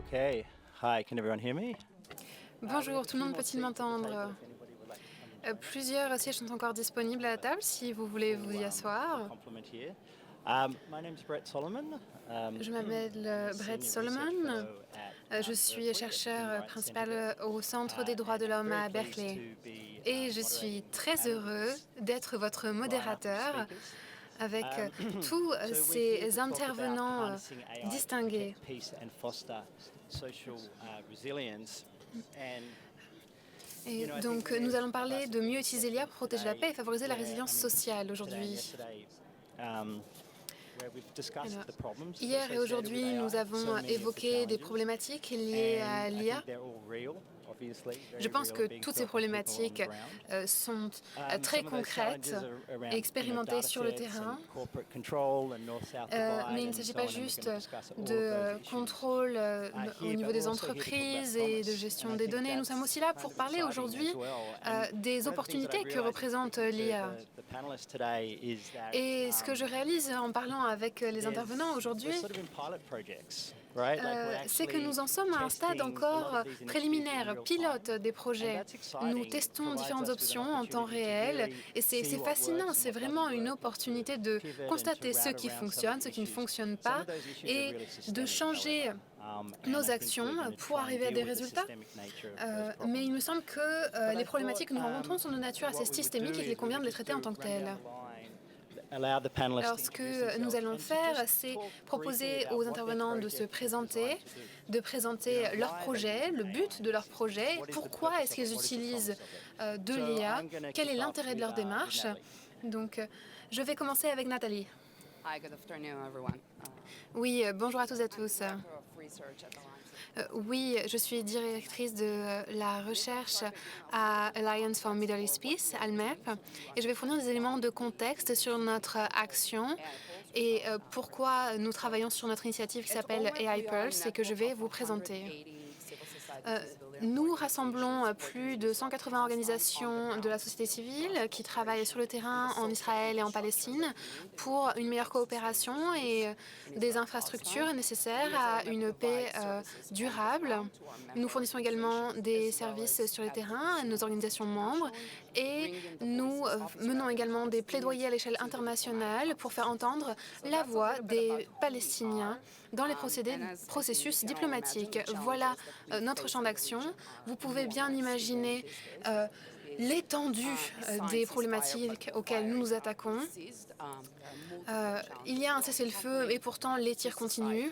Okay. Hi, can everyone hear me? Bonjour, tout le monde peut-il m'entendre? Plusieurs sièges sont encore disponibles à la table si vous voulez vous y asseoir. Compliment here. My name's Brett Solomon. Je m'appelle Brett Senior Research Solomon. Fellow at Je suis Berkeley at the Human chercheur Rights principal Centre au Centre des droits de and l'homme very à pleased Berkeley. to be Et je suis moderating this très panel with heureux this d'être votre lineup of modérateur speakers. avec tous So we're here to ces talk about intervenants harnessing AI to distingués. protect peace and foster social resilience. And Et donc, nous allons parler de mieux utiliser l'IA pour protéger la paix et favoriser la résilience sociale aujourd'hui. Alors, hier et aujourd'hui, nous avons évoqué des problématiques liées à l'IA. Je pense que toutes ces problématiques sont très concrètes et expérimentées sur le terrain. Mais il ne s'agit pas juste de contrôle au niveau des entreprises et de gestion des données. Nous sommes aussi là pour parler aujourd'hui des opportunités que représente l'IA. Et ce que je réalise en parlant avec les intervenants aujourd'hui, c'est que nous en sommes à un stade encore préliminaire, pilote des projets. Nous testons différentes options en temps réel et c'est fascinant, c'est vraiment une opportunité de constater ce qui fonctionne, ce qui ne fonctionne pas et de changer nos actions pour arriver à des résultats. Mais il me semble que les problématiques que nous rencontrons sont de nature assez systémique et qu'il convient de les traiter en tant que telles. Alors, ce que nous allons faire, c'est proposer aux intervenants de se présenter, de présenter leur projet, le but de leur projet, pourquoi est-ce qu'ils utilisent de l'IA, quel est l'intérêt de leur démarche. Donc, je vais commencer avec Nathalie. Oui, bonjour à tous et à tous. Oui, je suis directrice de la recherche à Alliance for Middle East Peace, ALMEP, et je vais fournir des éléments de contexte sur notre action et pourquoi nous travaillons sur notre initiative qui s'appelle AI Pulse et que je vais vous présenter. Nous rassemblons plus de 180 organisations de la société civile qui travaillent sur le terrain en Israël et en Palestine pour une meilleure coopération et des infrastructures nécessaires à une paix durable. Nous fournissons également des services sur le terrain à nos organisations membres et nous menons également des plaidoyers à l'échelle internationale pour faire entendre la voix des Palestiniens dans les processus diplomatiques. Voilà notre champ d'action. Vous pouvez bien imaginer l'étendue des problématiques auxquelles nous nous attaquons. Il y a un cessez-le-feu et pourtant les tirs continuent.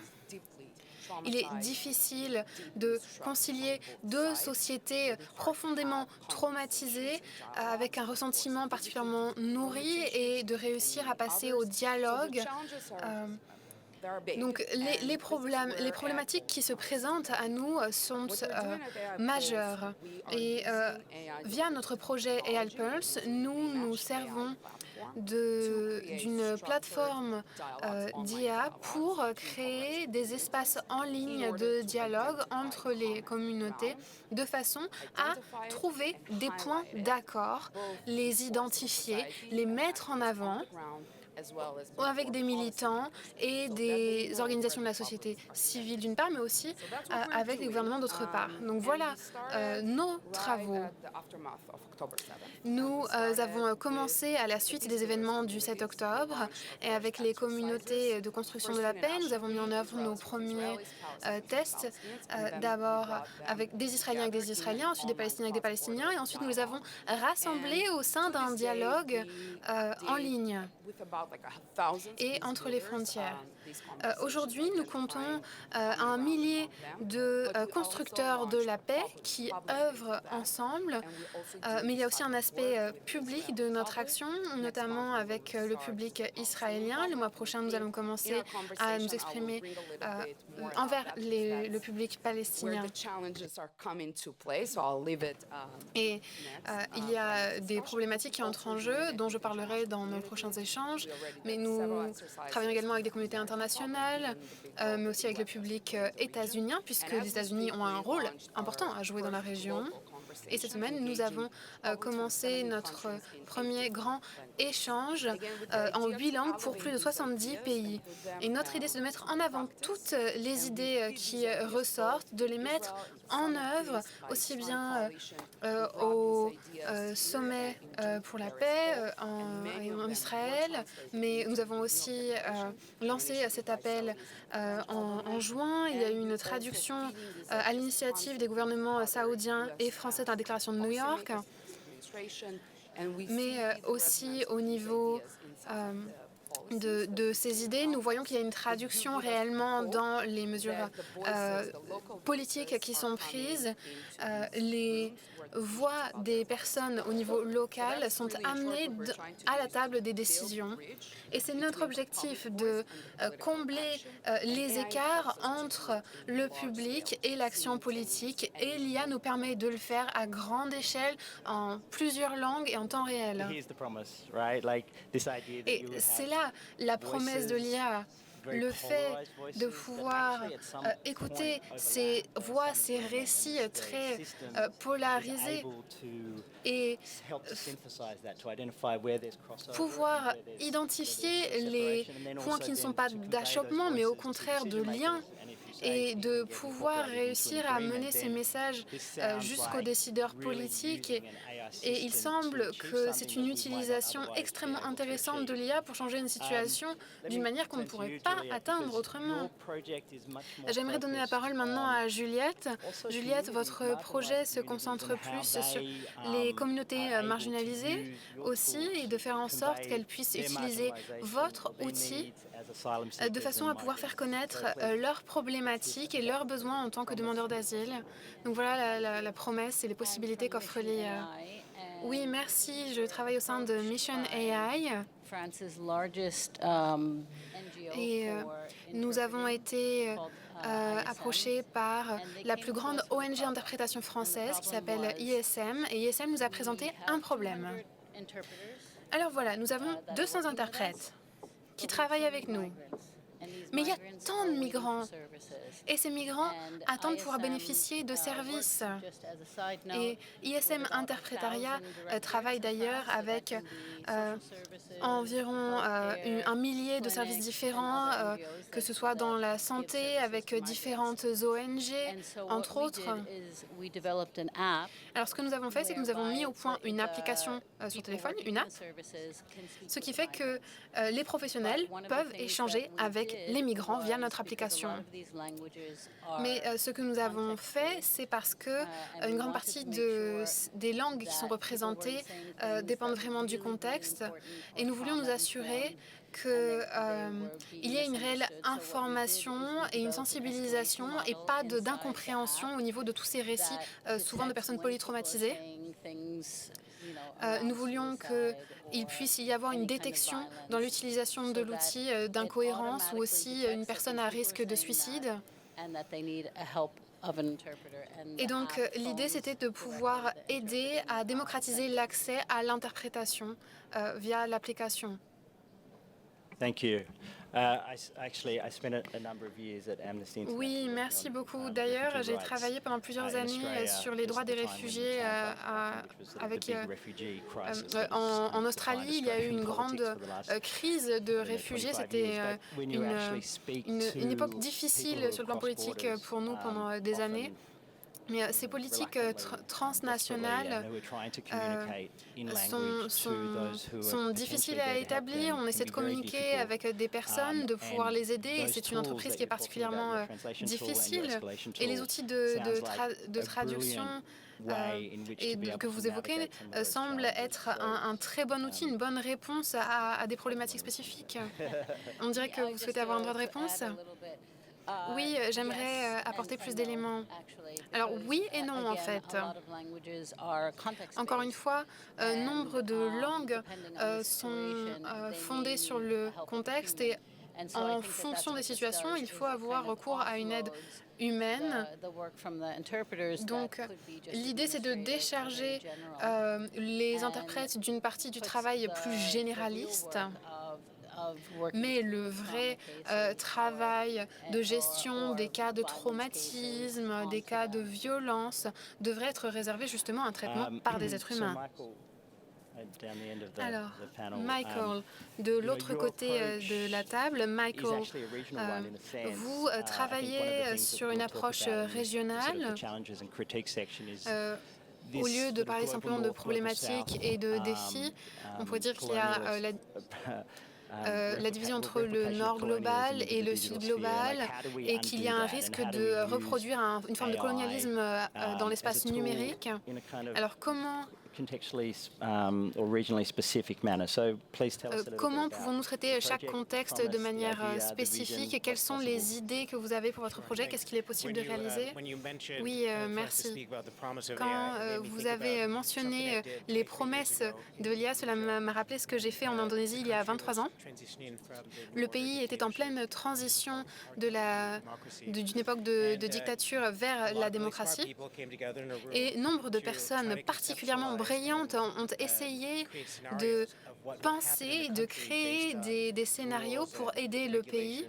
Il est difficile de concilier deux sociétés profondément traumatisées avec un ressentiment particulièrement nourri et de réussir à passer au dialogue. Donc, les problématiques qui se présentent à nous sont majeures. Et via notre projet AI Pulse, nous nous servons d'une plateforme d'IA pour créer des espaces en ligne de dialogue entre les communautés de façon à trouver des points d'accord, les identifier, les mettre en avant avec des militants et des organisations de la société civile d'une part, mais aussi avec les gouvernements d'autre part. Donc voilà nos travaux. Nous avons commencé à la suite des événements du 7 octobre et avec les communautés de construction de la paix, nous avons mis en œuvre nos premiers tests, d'abord avec des Israéliens avec des Israéliens, ensuite des Palestiniens avec des Palestiniens, et ensuite nous les avons rassemblés au sein d'un dialogue en ligne et entre les frontières. Aujourd'hui, nous comptons un millier de constructeurs de la paix qui œuvrent ensemble, mais il y a aussi un aspect public de notre action, notamment avec le public israélien. Le mois prochain, nous allons commencer à nous exprimer envers le public palestinien. Et il y a des problématiques qui entrent en jeu, dont je parlerai dans nos prochains échanges, mais nous travaillons également avec des communautés internationales, mais aussi avec le public états-unien, puisque les États-Unis ont un rôle important à jouer dans la région. Et cette semaine, nous avons commencé notre premier grand échange en 8 langues pour plus de 70 pays. Et notre idée, c'est de mettre en avant toutes les idées qui ressortent, de les mettre en œuvre, aussi bien au sommet pour la paix en Israël, mais nous avons aussi lancé cet appel en juin. Il y a eu une traduction à l'initiative des gouvernements saoudiens et français de la déclaration de New York, mais aussi au niveau de ces idées, nous voyons qu'il y a une traduction réellement dans les mesures politiques qui sont prises. Les voix des personnes au niveau local sont amenées à la table des décisions. Et c'est notre objectif de combler les écarts entre le public et l'action politique. Et l'IA nous permet de le faire à grande échelle, en plusieurs langues et en temps réel. Et c'est là la promesse de l'IA, le fait de pouvoir écouter ces voix, ces récits très polarisés et pouvoir identifier les points qui ne sont pas d'achoppement, mais au contraire de lien, et de pouvoir réussir à mener ces messages jusqu'aux décideurs politiques. Et il semble que c'est une utilisation extrêmement intéressante de l'IA pour changer une situation d'une manière qu'on ne pourrait pas atteindre autrement. J'aimerais donner la parole maintenant à Juliette. Juliette, votre projet se concentre plus sur les communautés marginalisées aussi, et de faire en sorte qu'elles puissent utiliser votre outil de façon à pouvoir faire connaître leurs problématiques et leurs besoins en tant que demandeurs d'asile. Donc voilà la promesse et les possibilités qu'offre l'IA. Oui, merci. Je travaille au sein de Mission AI. Et nous avons été approchés par la plus grande ONG d'interprétation française qui s'appelle ISM. Et ISM nous a présenté un problème. Alors voilà, nous avons 200 interprètes qui travaillent avec nous. Mais il y a tant de migrants, et ces migrants attendent pouvoir bénéficier de services. Et ISM Interprétariat travaille d'ailleurs avec environ 1 millier de services différents, que ce soit dans la santé, avec différentes ONG, entre autres. Alors, ce que nous avons fait, c'est que nous avons mis au point une application sur téléphone, une app, ce qui fait que les professionnels peuvent échanger avec les migrants via notre application. Mais ce que nous avons fait, c'est parce que une grande partie des langues qui sont représentées dépendent vraiment du contexte, et nous voulions nous assurer qu'il y ait une réelle information et une sensibilisation et pas d'incompréhension au niveau de tous ces récits, souvent de personnes polytraumatisées. Nous voulions qu'il puisse y avoir une détection dans l'utilisation de l'outil d'incohérence ou aussi une personne à risque de suicide. Et donc, l'idée, c'était de pouvoir aider à démocratiser l'accès à l'interprétation via l'application. Thank you. Oui, merci beaucoup. D'ailleurs, j'ai travaillé pendant plusieurs années sur les droits des réfugiés en Australie. Il y a eu une grande crise de réfugiés. C'était une époque difficile sur le plan politique pour nous pendant des années. Mais ces politiques transnationales sont difficiles à établir. On essaie de communiquer avec des personnes, de pouvoir les aider, et c'est une entreprise qui est particulièrement difficile. Et les outils de traduction que vous évoquez semblent être un très bon outil, une bonne réponse à des problématiques spécifiques. On dirait que vous souhaitez avoir un droit de réponse. Oui, j'aimerais apporter plus d'éléments. Alors oui et non, en fait. Encore une fois, nombre de langues sont fondées sur le contexte, et en fonction des situations, il faut avoir recours à une aide humaine. Donc, l'idée, c'est de décharger les interprètes d'une partie du travail plus généraliste Mais le vrai travail de gestion des cas de traumatisme, des cas de violence, devrait être réservé justement à un traitement par des êtres So humains. Michael, down the end of Alors, the panel, Michael, de l'autre your côté de la approach table, is Michael, actually a regional one in a sense. vous I think one of the travaillez things that sur une we'll talk approche about in this sort of the régionale. challenges and critique section is Au lieu de this sort of parler global simplement de north, global problématiques south, et de défis, on pourrait dire qu'il y a colonialist, la division entre le nord global et le sud global et qu'il y a un risque de reproduire une forme de colonialisme dans l'espace numérique. in a kind of Alors contextually or regionally specific manner. So please tell us a little bit comment about pouvons-nous traiter the chaque project, contexte promise, de the manière idea, the spécifique vision, et quelles what's sont possible. les idées que vous avez pour votre projet? Qu'est-ce qu'il est possible de réaliser? Oui, merci. Quand vous avez mentionné les promesses de l'IA, cela m'a rappelé ce que j'ai fait en Indonésie il y a 23 ans. Le pays était en pleine transition d'une époque de dictature vers la démocratie. Et nombre de personnes particulièrement brillantes ont essayé de penser, de créer des scénarios pour aider le pays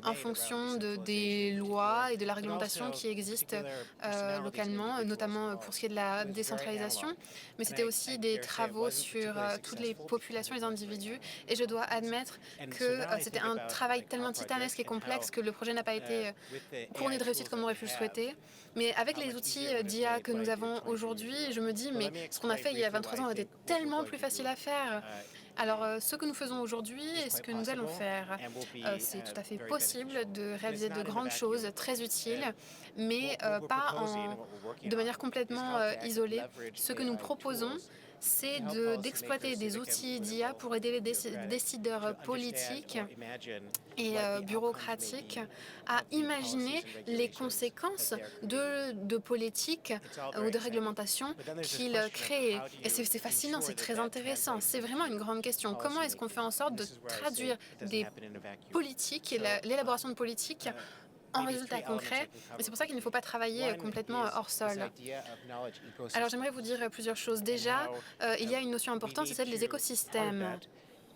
en fonction des lois et de la réglementation qui existent localement, notamment pour ce qui est de la décentralisation. Mais c'était aussi des travaux sur toutes les populations, les individus. Et je dois admettre que c'était un travail tellement titanesque et complexe que le projet n'a pas été couronné de réussite comme on aurait pu le souhaiter. Mais avec les outils d'IA que nous avons aujourd'hui, je me dis, mais ce qu'on a fait il y a 23 ans était tellement plus facile à faire. Alors, ce que nous faisons aujourd'hui et ce que nous allons faire, c'est tout à fait possible de réaliser de grandes choses très utiles, mais pas de manière complètement isolée. Ce que nous proposons, c'est d'exploiter des outils d'IA pour aider les décideurs politiques et bureaucratiques à imaginer les conséquences de politiques ou de réglementations qu'ils créent. Et c'est fascinant, c'est très intéressant. C'est vraiment une grande question. Comment est-ce qu'on fait en sorte de traduire des politiques et l'élaboration de politiques en résultats concrets, et c'est pour ça qu'il ne faut pas travailler complètement hors sol. Alors j'aimerais vous dire plusieurs choses. Déjà, il y a une notion importante, c'est celle des écosystèmes.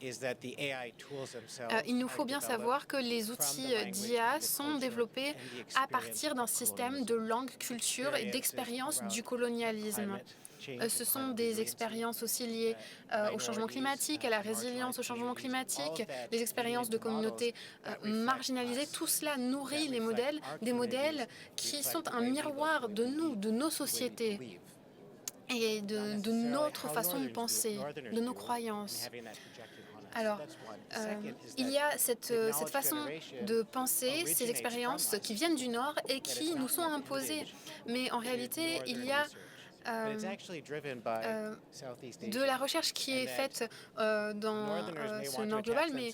Il nous faut bien savoir que les outils d'IA sont développés à partir d'un système de langue, culture et d'expérience du colonialisme. Ce sont des expériences aussi liées au changement climatique, à la résilience au changement climatique, les expériences de communautés marginalisées. Tout cela nourrit les modèles, des modèles qui sont un miroir de nous, de nos sociétés et de notre façon de penser, de nos croyances. Alors, il y a cette façon de penser, ces expériences qui viennent du Nord et qui nous sont imposées. Mais en réalité, il y a de la recherche qui est faite dans ce Nord global, mais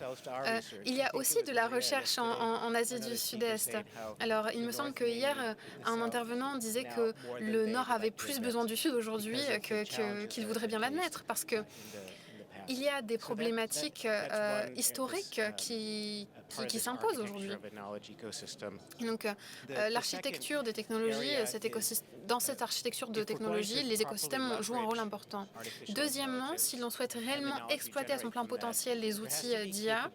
il y a aussi de la recherche en Asie du Sud-Est. Alors, il me semble que hier, un intervenant disait que le Nord avait plus besoin du Sud aujourd'hui qu'il voudrait bien l'admettre, parce que il y a des problématiques historiques qui s'imposent aujourd'hui. Donc, l'architecture des technologies, dans cette architecture de technologie, les écosystèmes jouent un rôle important. Deuxièmement, si l'on souhaite réellement exploiter à son plein potentiel les outils d'IA,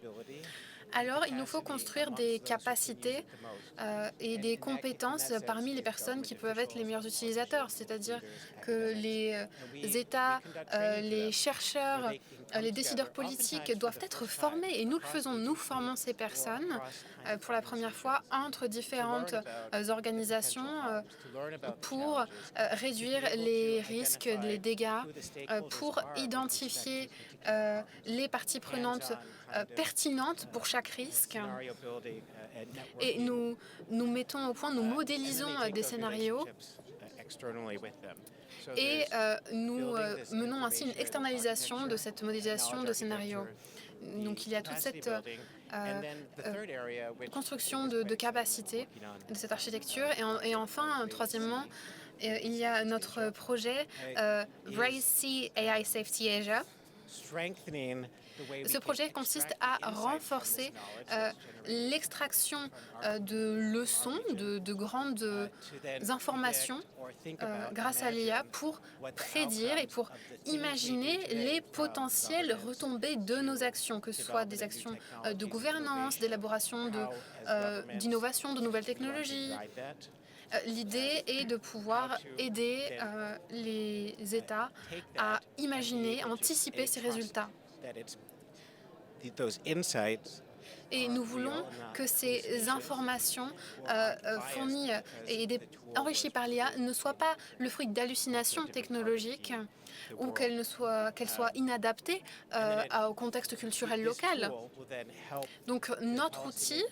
alors il nous faut construire des capacités et des compétences parmi les personnes qui peuvent être les meilleurs utilisateurs, c'est-à-dire que les États, les chercheurs, les décideurs politiques doivent être formés, et nous le faisons, nous formons ces personnes pour la première fois entre différentes organisations pour réduire les risques, les dégâts, pour identifier les parties prenantes pertinentes pour chaque risque. Et nous mettons au point, nous modélisons des scénarios et nous menons ainsi une externalisation de cette modélisation de scénarios. Donc il y a toute cette construction de capacité de cette architecture. Et enfin, troisièmement, il y a notre projet Raise Sea AI Safety Asia, Ce projet consiste à renforcer l'extraction de leçons, de grandes informations grâce à l'IA pour prédire et pour imaginer les potentielles retombées de nos actions, que ce soit des actions de gouvernance, d'élaboration d'innovation, de nouvelles technologies. L'idée est de pouvoir aider les États à imaginer, à anticiper ces résultats. Et nous voulons que ces informations fournies et enrichies par l'IA ne soient pas le fruit d'hallucinations technologiques ou qu'elles soient inadaptées au contexte culturel local. Donc notre outil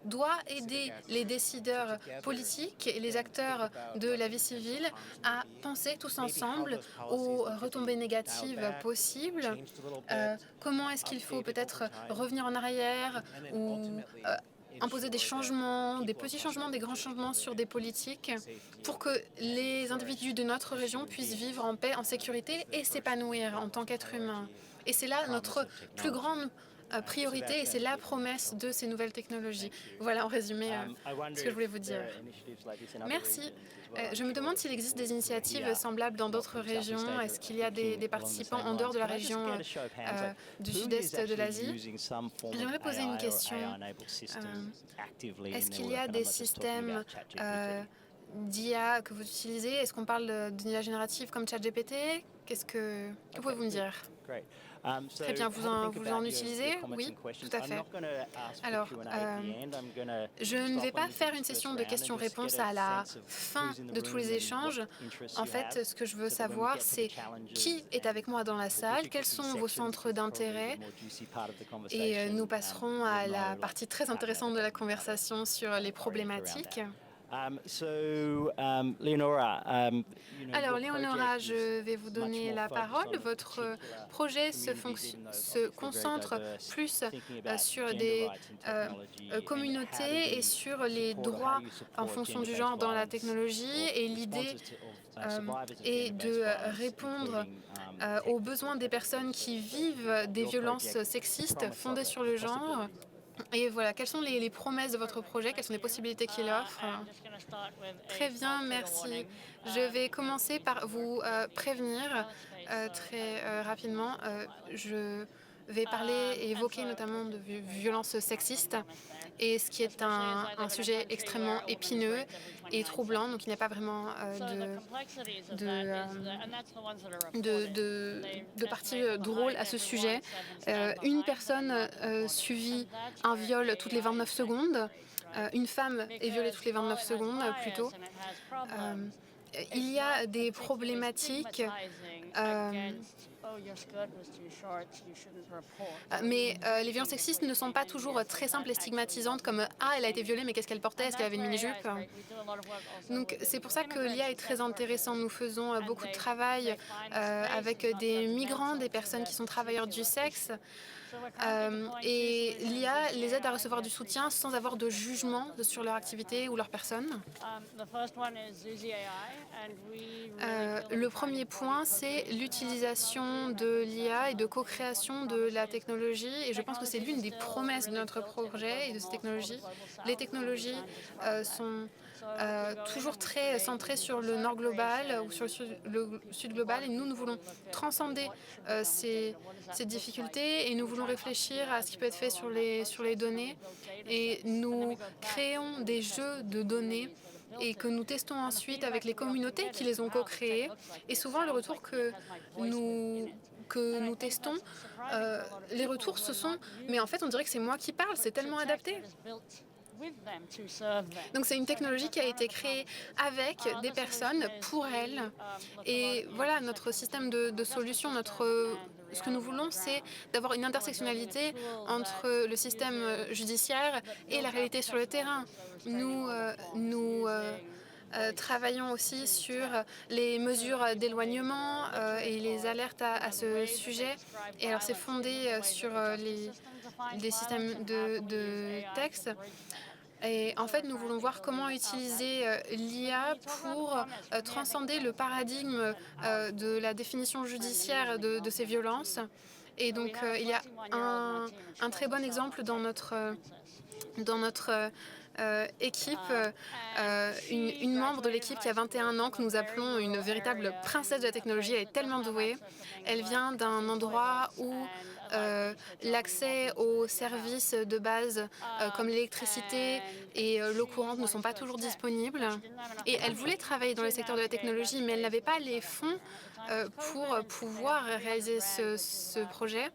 doit aider les décideurs politiques et les acteurs de la vie civile à penser tous ensemble aux retombées négatives possibles. Comment est-ce qu'il faut peut-être revenir en arrière ou imposer des changements, des petits changements, des grands changements sur des politiques pour que les individus de notre région puissent vivre en paix, en sécurité et s'épanouir en tant qu'êtres humains. Et c'est là notre plus grande priorité et c'est la promesse de ces nouvelles technologies. Voilà en résumé ce que je voulais vous dire. Merci. Je me demande s'il existe des initiatives semblables dans d'autres régions. Est-ce qu'il y a des participants en dehors de la région du sud-est de l'Asie? J'aimerais poser une question. Est-ce qu'il y a des systèmes d'IA que vous utilisez? Est-ce qu'on parle d'IA générative comme ChatGPT? Que pouvez-vous me dire? Très bien, vous en utilisez? Oui, tout à fait. Alors, je ne vais pas faire une session de questions-réponses à la fin de tous les échanges. En fait, ce que je veux savoir, c'est qui est avec moi dans la salle, quels sont vos centres d'intérêt, et nous passerons à la partie très intéressante de la conversation sur les problématiques. Alors, Léonora, je vais vous donner la parole. Votre projet se concentre plus sur des communautés et sur les droits en fonction du genre dans la technologie. Et l'idée est de répondre aux besoins des personnes qui vivent des violences sexistes fondées sur le genre. Et voilà, quelles sont les promesses de votre projet? Quelles sont les possibilités qu'il offre? Très bien, merci. Je vais commencer par vous prévenir très rapidement. Je vais parler et évoquer notamment de violences sexistes, et ce qui est un sujet extrêmement épineux et troublant. Donc il n'y a pas vraiment de partie drôle à ce sujet. Une personne subit un viol toutes les 29 secondes. Une femme est violée toutes les 29 secondes, plutôt. Il y a des problématiques, mais les violences sexistes ne sont pas toujours très simples et stigmatisantes, comme « Ah, elle a été violée, mais qu'est-ce qu'elle portait? Est-ce qu'elle avait une mini-jupe ?» Donc c'est pour ça que l'IA est très intéressant. Nous faisons beaucoup de travail avec des migrants, des personnes qui sont travailleurs du sexe. Et l'IA les aide à recevoir du soutien sans avoir de jugement sur leur activité ou leur personne. Le premier point, c'est l'utilisation de l'IA et de co-création de la technologie. Et je pense que c'est l'une des promesses de notre projet et de ces technologies. Les technologies sont toujours très centrées sur le nord global ou sur le sud global. Et nous voulons transcender ces difficultés et nous voulons réfléchir à ce qui peut être fait sur les données. Et nous créons des jeux de données et que nous testons ensuite avec les communautés qui les ont co-créés. Et souvent, le retour que nous testons, les retours, ce sont « mais en fait, on dirait que c'est moi qui parle, c'est tellement adapté ». Donc c'est une technologie qui a été créée avec des personnes, pour elles. Et voilà, notre système de solution, ce que nous voulons, c'est d'avoir une intersectionnalité entre le système judiciaire et la réalité sur le terrain. Nous travaillons aussi sur les mesures d'éloignement et les alertes à ce sujet. Et alors c'est fondé sur des systèmes de texte. Et en fait, nous voulons voir comment utiliser l'IA pour transcender le paradigme de la définition judiciaire de ces violences Et donc, il y a un très bon exemple dans notre équipe, une membre de l'équipe qui a 21 ans, que nous appelons une véritable princesse de la technologie. Elle est tellement douée. Elle vient d'un endroit où l'accès aux services de base comme l'électricité et l'eau courante ne sont pas toujours disponibles. Et elle voulait travailler dans le secteur de la technologie, mais elle n'avait pas les fonds pour pouvoir réaliser ce projet.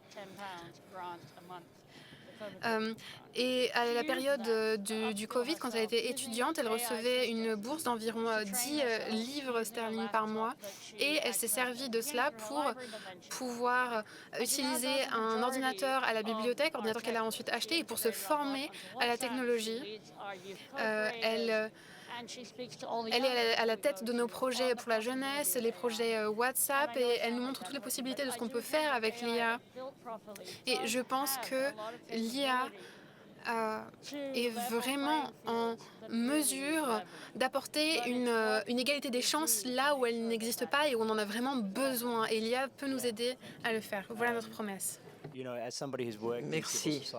Et à la période du Covid, quand elle était étudiante, elle recevait une bourse d'environ 10 livres sterling par mois. Et elle s'est servie de cela pour pouvoir utiliser un ordinateur à la bibliothèque, ordinateur qu'elle a ensuite acheté, et pour se former à la technologie. Elle est à la tête de nos projets pour la jeunesse, les projets WhatsApp, et elle nous montre toutes les possibilités de ce qu'on peut faire avec l'IA. Et je pense que l'IA est vraiment en mesure d'apporter une égalité des chances là où elle n'existe pas et où on en a vraiment besoin. Et l'IA peut nous aider à le faire. Voilà notre promesse. Merci.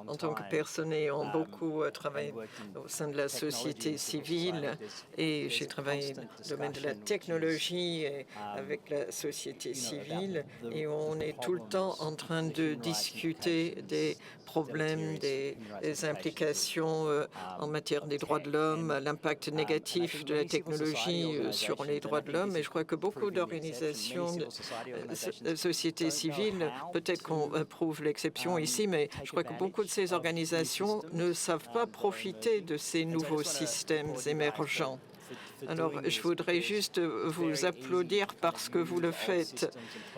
En tant que personne ayant beaucoup travaillé au sein de la société civile, et j'ai travaillé dans le domaine de la technologie et avec la société civile, et on est tout le temps en train de discuter des problèmes, des implications en matière des droits de l'homme, l'impact négatif de la technologie sur les droits de l'homme. Et je crois que beaucoup d'organisations de société civile, peut-être qu'on prouve l'exception ici, mais je crois que beaucoup de ces organisations ne savent pas profiter de ces nouveaux systèmes émergents. Alors, je voudrais juste vous applaudir parce que vous le faites.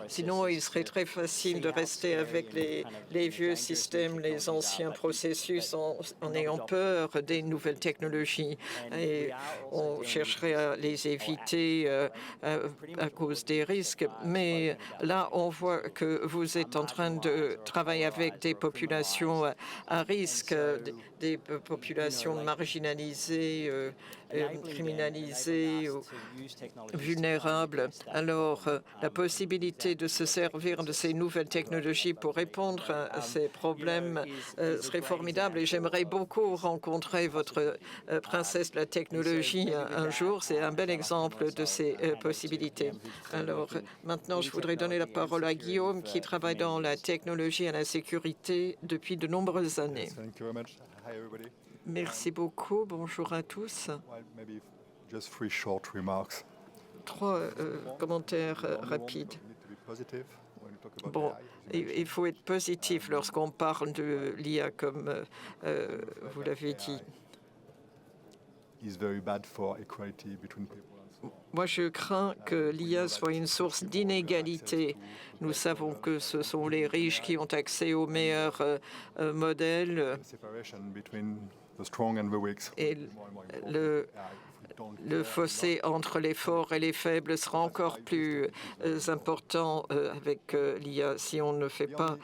Sinon, il serait très facile de rester avec les vieux systèmes, les anciens processus, en ayant peur des nouvelles technologies. Et on chercherait à les éviter à cause des risques. Mais là, on voit que vous êtes en train de travailler avec des populations à risque, des populations marginalisées, criminalisées ou vulnérables. Alors, la possibilité de se servir de ces nouvelles technologies pour répondre à ces problèmes serait formidable. Et j'aimerais beaucoup rencontrer votre princesse de la technologie un jour. C'est un bel exemple de ces possibilités. Alors, maintenant, je voudrais donner la parole à Guillaume, qui travaille dans la technologie et la sécurité depuis de nombreuses années. Merci beaucoup. Bonjour à tous. Trois commentaires rapides. Bon, il faut être positif lorsqu'on parle de l'IA, comme vous l'avez dit. Moi, je crains que l'IA soit une source d'inégalité. Nous savons que ce sont les riches qui ont accès aux meilleurs modèles. Et le fossé entre les forts et les faibles sera encore plus important avec l'IA si on ne fait pas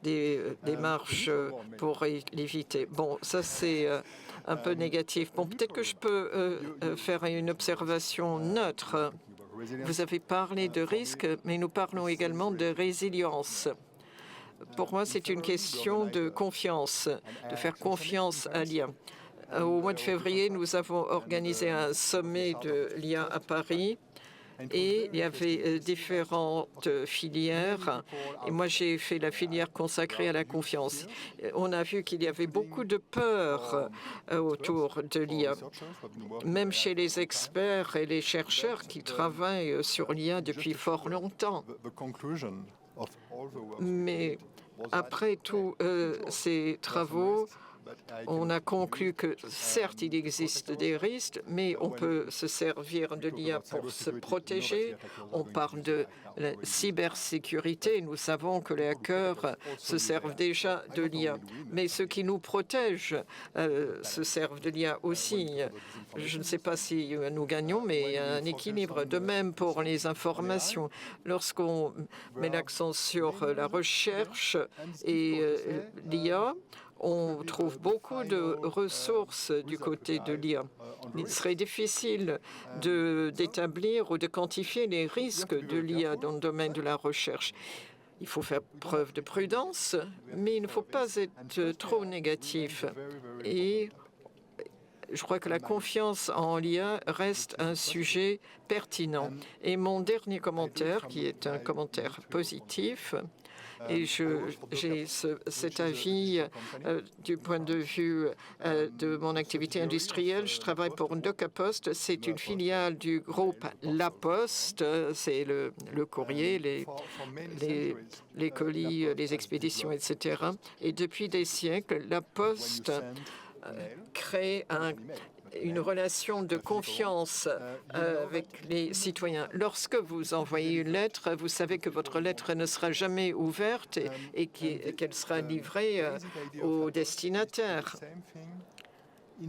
des démarches pour l'éviter. Bon, ça c'est un peu négatif. Bon, peut-être que je peux faire une observation neutre. Vous avez parlé de risque, mais nous parlons également de résilience. Pour moi, c'est une question de confiance, de faire confiance à l'IA. Au mois de février, nous avons organisé un sommet de l'IA à Paris et il y avait différentes filières. Et moi, j'ai fait la filière consacrée à la confiance. On a vu qu'il y avait beaucoup de peur autour de l'IA, même chez les experts et les chercheurs qui travaillent sur l'IA depuis fort longtemps. Mais après tous ces travaux, on a conclu que, certes, il existe des risques, mais on peut se servir de l'IA pour se protéger. On parle de la cybersécurité. Nous savons que les hackers se servent déjà de l'IA. Mais ceux qui nous protègent se servent de l'IA aussi. Je ne sais pas si nous gagnons, mais il y a un équilibre. De même pour les informations. Lorsqu'on met l'accent sur la recherche et l'IA, on trouve beaucoup de ressources du côté de l'IA. Il serait difficile d'établir ou de quantifier les risques de l'IA dans le domaine de la recherche. il faut faire preuve de prudence, mais il ne faut pas être trop négatif. Et je crois que la confiance en l'IA reste un sujet pertinent. Et mon dernier commentaire, qui est un commentaire positif, et j'ai cet avis du point de vue de mon activité industrielle. Je travaille pour DocaPost. C'est une filiale du groupe La Poste. C'est le courrier, les colis, les expéditions, etc. Et depuis des siècles, La Poste crée une relation de confiance avec les citoyens. Lorsque vous envoyez une lettre, vous savez que votre lettre ne sera jamais ouverte et qu'elle sera livrée au destinataire.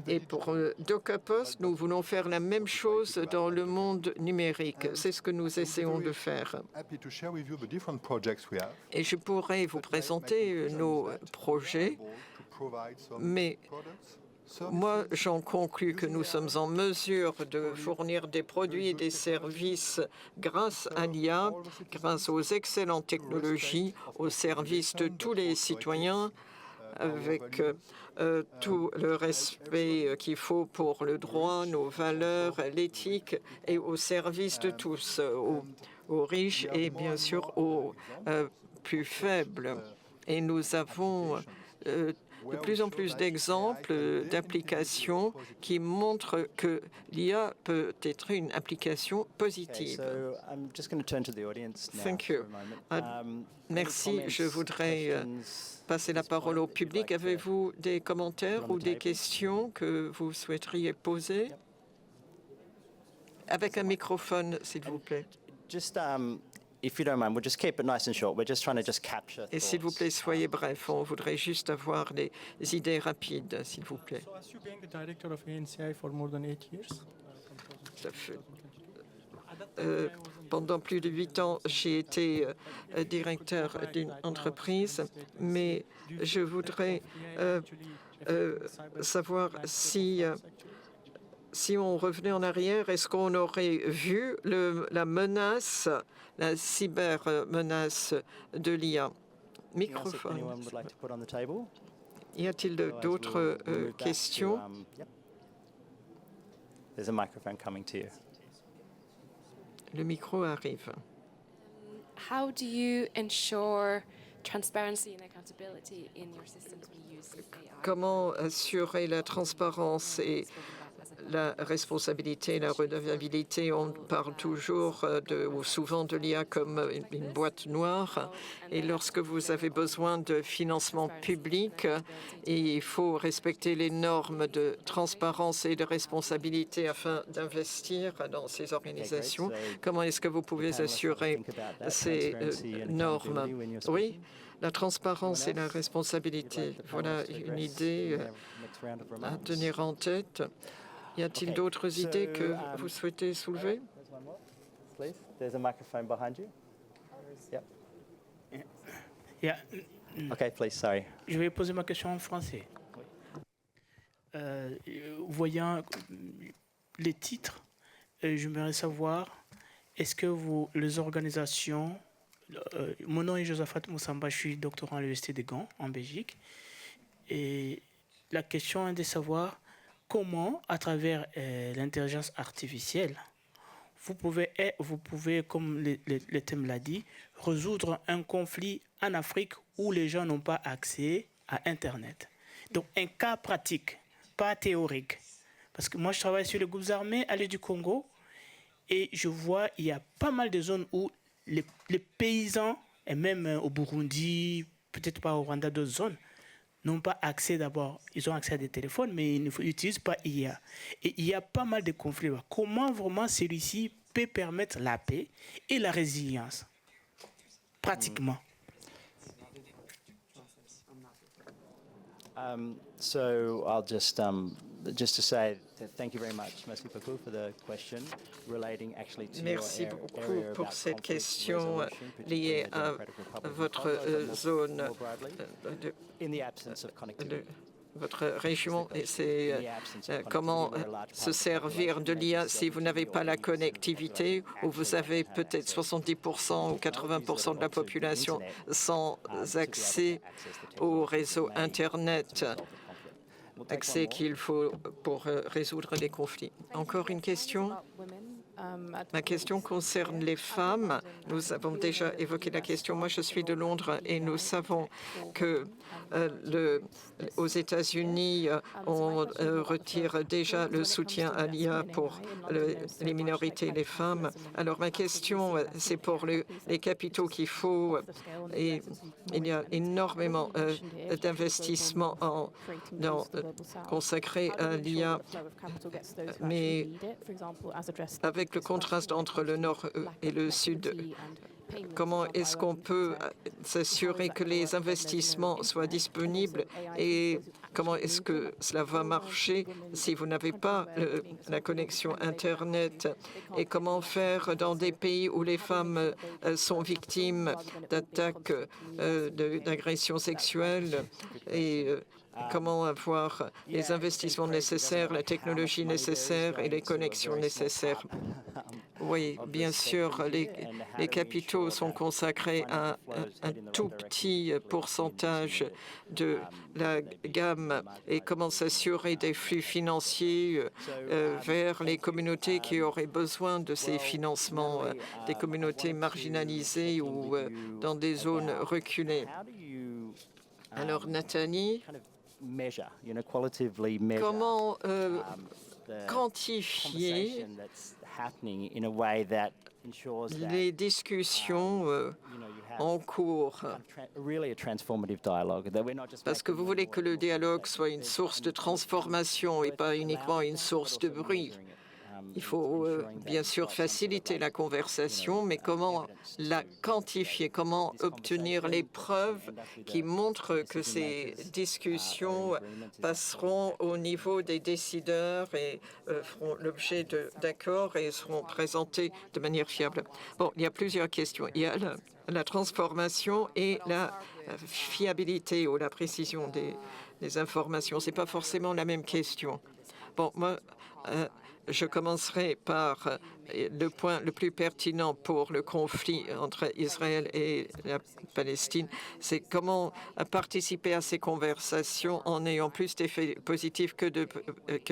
Et pour DocaPost, nous voulons faire la même chose dans le monde numérique. C'est ce que nous essayons de faire. Et je pourrais vous présenter nos projets, mais moi, j'en conclus que nous sommes en mesure de fournir des produits et des services grâce à l'IA, grâce aux excellentes technologies, au service de tous les citoyens, avec tout le respect qu'il faut pour le droit, nos valeurs, l'éthique, et au service de tous, aux riches et bien sûr aux plus faibles. Et nous avons de plus en plus d'exemples d'applications qui montrent que l'IA peut être une application positive. Thank you. Merci. Je voudrais passer la parole au public. Avez-vous des commentaires ou des questions que vous souhaiteriez poser? Avec un microphone, s'il vous plaît. Et s'il vous plaît, soyez bref. On voudrait juste avoir des idées rapides, s'il vous plaît. Pendant plus de 8 ans, j'ai été directeur d'une entreprise, mais je voudrais savoir si on revenait en arrière, est-ce qu'on aurait vu la menace, la cybermenace de l'IA? Microphone. Y a-t-il d'autres questions? Le micro arrive. How do you ensure transparency and accountability in your systems when you use AI? Comment assurer la transparence et la responsabilité, la redevabilité? On parle toujours ou souvent de l'IA comme une boîte noire. Et lorsque vous avez besoin de financement public, il faut respecter les normes de transparence et de responsabilité afin d'investir dans ces organisations. Comment est-ce que vous pouvez assurer ces normes? Oui, la transparence et la responsabilité. Voilà une idée à tenir en tête. Y a-t-il d'autres idées que vous souhaitez soulever? Je vais poser ma question en français. Voyant les titres, j'aimerais savoir, est-ce que les organisations... mon nom est Josaphat Moussamba, je suis doctorant à l'Université de Gand, en Belgique. Et la question est de savoir comment, à travers l'intelligence artificielle, vous pouvez, comme le thème l'a dit, résoudre un conflit en Afrique où les gens n'ont pas accès à Internet. Donc, un cas pratique, pas théorique. Parce que moi, je travaille sur les groupes armés à l'île du Congo et je vois il y a pas mal de zones où les paysans, et même au Burundi, peut-être pas au Rwanda, d'autres zones, n'ont pas accès d'abord. Ils ont accès à des téléphones, mais ils n'utilisent pas IA. Et il y a pas mal de conflits. Comment vraiment celui-ci peut permettre la paix et la résilience, pratiquement? So I'll just to say thank you very much, merci beaucoup for the question relating actually to Merci beaucoup pour cette question liée à votre zone votre région, et c'est comment se servir de l'IA si vous n'avez pas la connectivité, ou vous avez peut-être 70% ou 80% de la population sans accès au réseau Internet, accès qu'il faut pour résoudre les conflits. Encore une question? Ma question concerne les femmes. Nous avons déjà évoqué la question. Moi, je suis de Londres et nous savons que aux États-Unis, on retire déjà le soutien à l'IA pour les minorités et les femmes. Alors, ma question, c'est pour les capitaux qu'il faut. Et il y a énormément d'investissements consacrés à l'IA, mais avec le contraste entre le Nord et le Sud, comment est-ce qu'on peut s'assurer que les investissements soient disponibles et comment est-ce que cela va marcher si vous n'avez pas la connexion Internet, et comment faire dans des pays où les femmes sont victimes d'attaques, d'agressions sexuelles, et comment avoir les investissements nécessaires, la technologie nécessaire et les connexions nécessaires. Oui, bien sûr, les capitaux sont consacrés à un tout petit pourcentage de la gamme, et comment s'assurer des flux financiers vers les communautés qui auraient besoin de ces financements, des communautés marginalisées ou dans des zones reculées. Alors, Nathalie, comment quantifier les discussions en cours? Parce que vous voulez que le dialogue soit une source de transformation et pas uniquement une source de bruit. Il faut bien sûr faciliter la conversation, mais comment la quantifier? Comment obtenir les preuves qui montrent que ces discussions passeront au niveau des décideurs et feront l'objet d'accords et seront présentées de manière fiable? Bon, il y a plusieurs questions. Il y a la transformation et la fiabilité ou la précision des informations. Ce n'est pas forcément la même question. Bon, moi, je commencerai par le point le plus pertinent pour le conflit entre Israël et la Palestine, c'est comment participer à ces conversations en ayant plus d'effets positifs que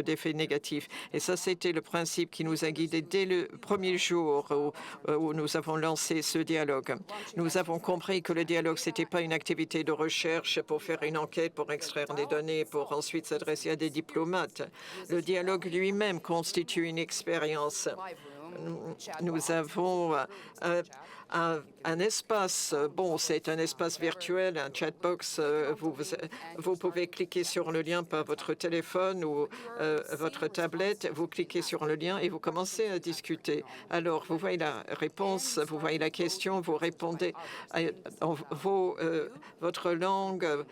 d'effets négatifs. Et ça, c'était le principe qui nous a guidés dès le premier jour où nous avons lancé ce dialogue. Nous avons compris que le dialogue, ce n'était pas une activité de recherche pour faire une enquête, pour extraire des données, pour ensuite s'adresser à des diplomates. Le dialogue lui-même constitue une expérience. Nous avons un espace, bon, c'est un espace virtuel, un chatbox. Vous pouvez cliquer sur le lien par votre téléphone ou votre tablette. Vous cliquez sur le lien et vous commencez à discuter. Alors, vous voyez la réponse, vous voyez la question, vous répondez en votre langue,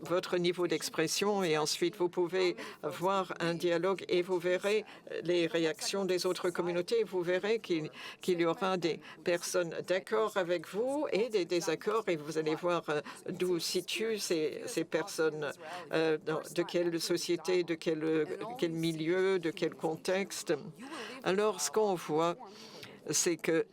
votre niveau d'expression, et ensuite vous pouvez voir un dialogue et vous verrez les réactions des autres communautés. Vous verrez qu'il y aura des personnes d'accord avec vous et des désaccords, et vous allez voir d'où situent ces personnes, de quelle société, de quel milieu, de quel contexte. Alors, ce qu'on voit, c'est que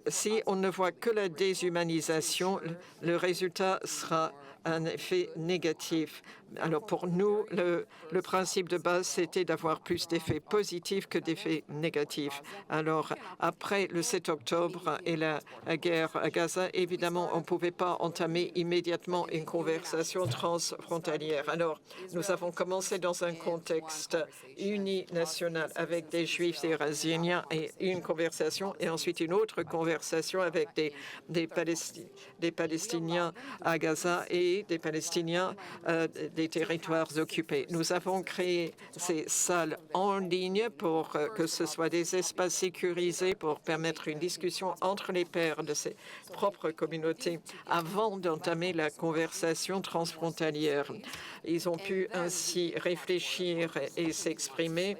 si on ne voit que la déshumanisation, le résultat sera un effet négatif. Alors pour nous, le principe de base, c'était d'avoir plus d'effets positifs que d'effets négatifs. Alors après le 7 octobre et la guerre à Gaza, évidemment, on ne pouvait pas entamer immédiatement une conversation transfrontalière. Alors nous avons commencé dans un contexte uninational avec des Juifs iraniens et une conversation, et ensuite une autre conversation avec des Palestiniens à Gaza et des Palestiniens des territoires occupés. Nous avons créé ces salles en ligne pour que ce soit des espaces sécurisés pour permettre une discussion entre les pairs de ces propres communautés avant d'entamer la conversation transfrontalière. Ils ont pu ainsi réfléchir et s'exprimer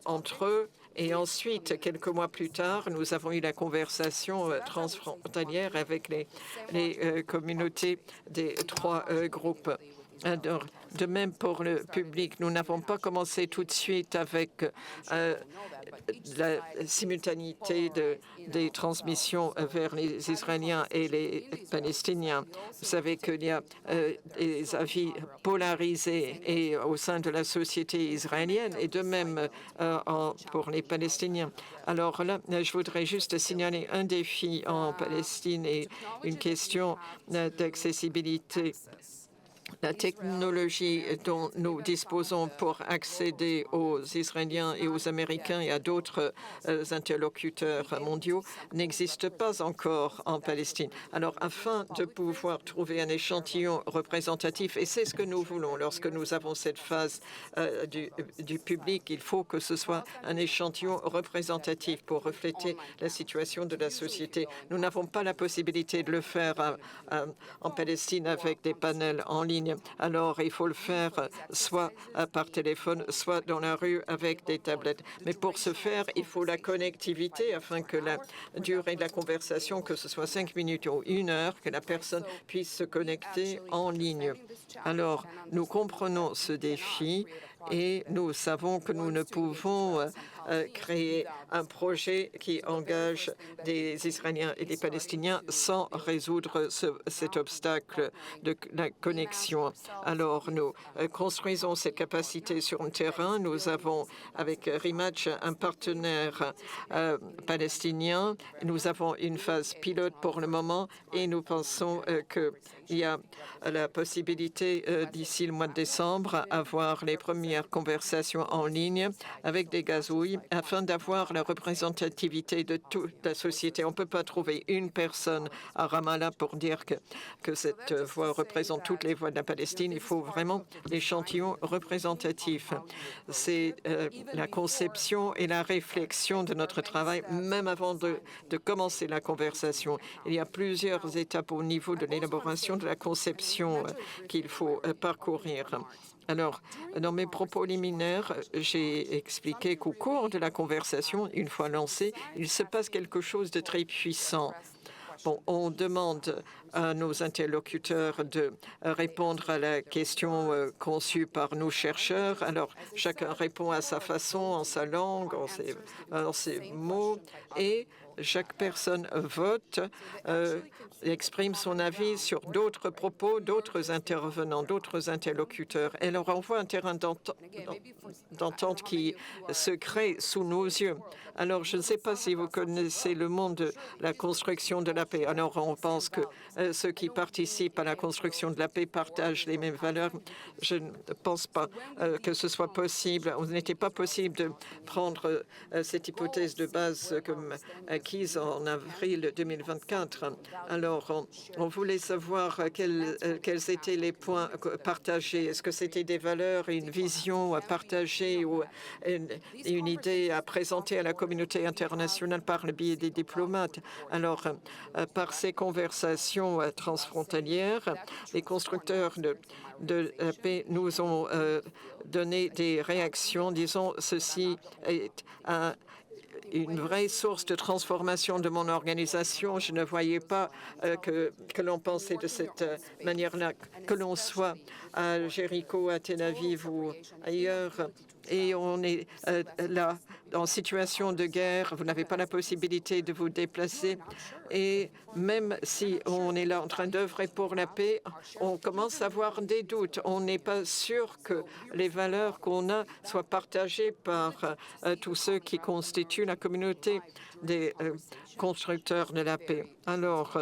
entre eux. Et ensuite, quelques mois plus tard, nous avons eu la conversation transfrontalière avec les communautés des trois groupes. Alors, de même pour le public, nous n'avons pas commencé tout de suite avec la simultanéité des transmissions vers les Israéliens et les Palestiniens. Vous savez qu'il y a des avis polarisés et au sein de la société israélienne et de même pour les Palestiniens. Alors là, je voudrais juste signaler un défi en Palestine et une question d'accessibilité. La technologie dont nous disposons pour accéder aux Israéliens et aux Américains et à d'autres interlocuteurs mondiaux n'existe pas encore en Palestine. Alors, afin de pouvoir trouver un échantillon représentatif, et c'est ce que nous voulons lorsque nous avons cette phase du public, il faut que ce soit un échantillon représentatif pour refléter la situation de la société. Nous n'avons pas la possibilité de le faire en Palestine avec des panels en ligne. Alors, il faut le faire soit par téléphone, soit dans la rue avec des tablettes. Mais pour ce faire, il faut la connectivité afin que la durée de la conversation, que ce soit 5 minutes ou 1 heure, que la personne puisse se connecter en ligne. Alors, nous comprenons ce défi et nous savons que nous ne pouvons créer un projet qui engage des Israéliens et des Palestiniens sans résoudre cet obstacle de la connexion. Alors, nous construisons cette capacité sur le terrain. Nous avons, avec Rematch, un partenaire palestinien. Nous avons une phase pilote pour le moment et nous pensons qu'il y a la possibilité, d'ici le mois de décembre, avoir les premières conversations en ligne avec des gazouilles afin d'avoir la représentativité de toute la société. On ne peut pas trouver une personne à Ramallah pour dire que cette voix représente toutes les voix de la Palestine. Il faut vraiment l'échantillon représentatif. C'est la conception et la réflexion de notre travail, même avant de commencer la conversation. Il y a plusieurs étapes au niveau de l'élaboration de la conception qu'il faut parcourir. Alors, dans mes propos liminaires, j'ai expliqué qu'au cours de la conversation, une fois lancée, il se passe quelque chose de très puissant. Bon, on demande à nos interlocuteurs de répondre à la question conçue par nos chercheurs. Alors, chacun répond à sa façon, en sa langue, en ses mots, et chaque personne vote, exprime son avis sur d'autres propos, d'autres intervenants, d'autres interlocuteurs. Et alors, on voit un terrain d'entente qui se crée sous nos yeux. Alors, je ne sais pas si vous connaissez le monde de la construction de la paix. Alors, on pense que ceux qui participent à la construction de la paix partagent les mêmes valeurs. Je ne pense pas que ce soit possible. Il n'était pas possible de prendre cette hypothèse de base comme acquise en avril 2024. Alors, on voulait savoir quels étaient les points partagés. Est-ce que c'était des valeurs, une vision à partager ou une idée à présenter à la communauté internationale par le biais des diplomates? Alors, par ces conversations transfrontalières, les constructeurs de la paix nous ont donné des réactions, disons, ceci est une vraie source de transformation de mon organisation. Je ne voyais pas que l'on pensait de cette manière-là, que l'on soit à Jéricho, à Tel Aviv ou ailleurs. Et on est là, en situation de guerre, vous n'avez pas la possibilité de vous déplacer. Et même si on est là en train d'œuvrer pour la paix, on commence à avoir des doutes. On n'est pas sûr que les valeurs qu'on a soient partagées par tous ceux qui constituent la communauté des constructeurs de la paix. Alors,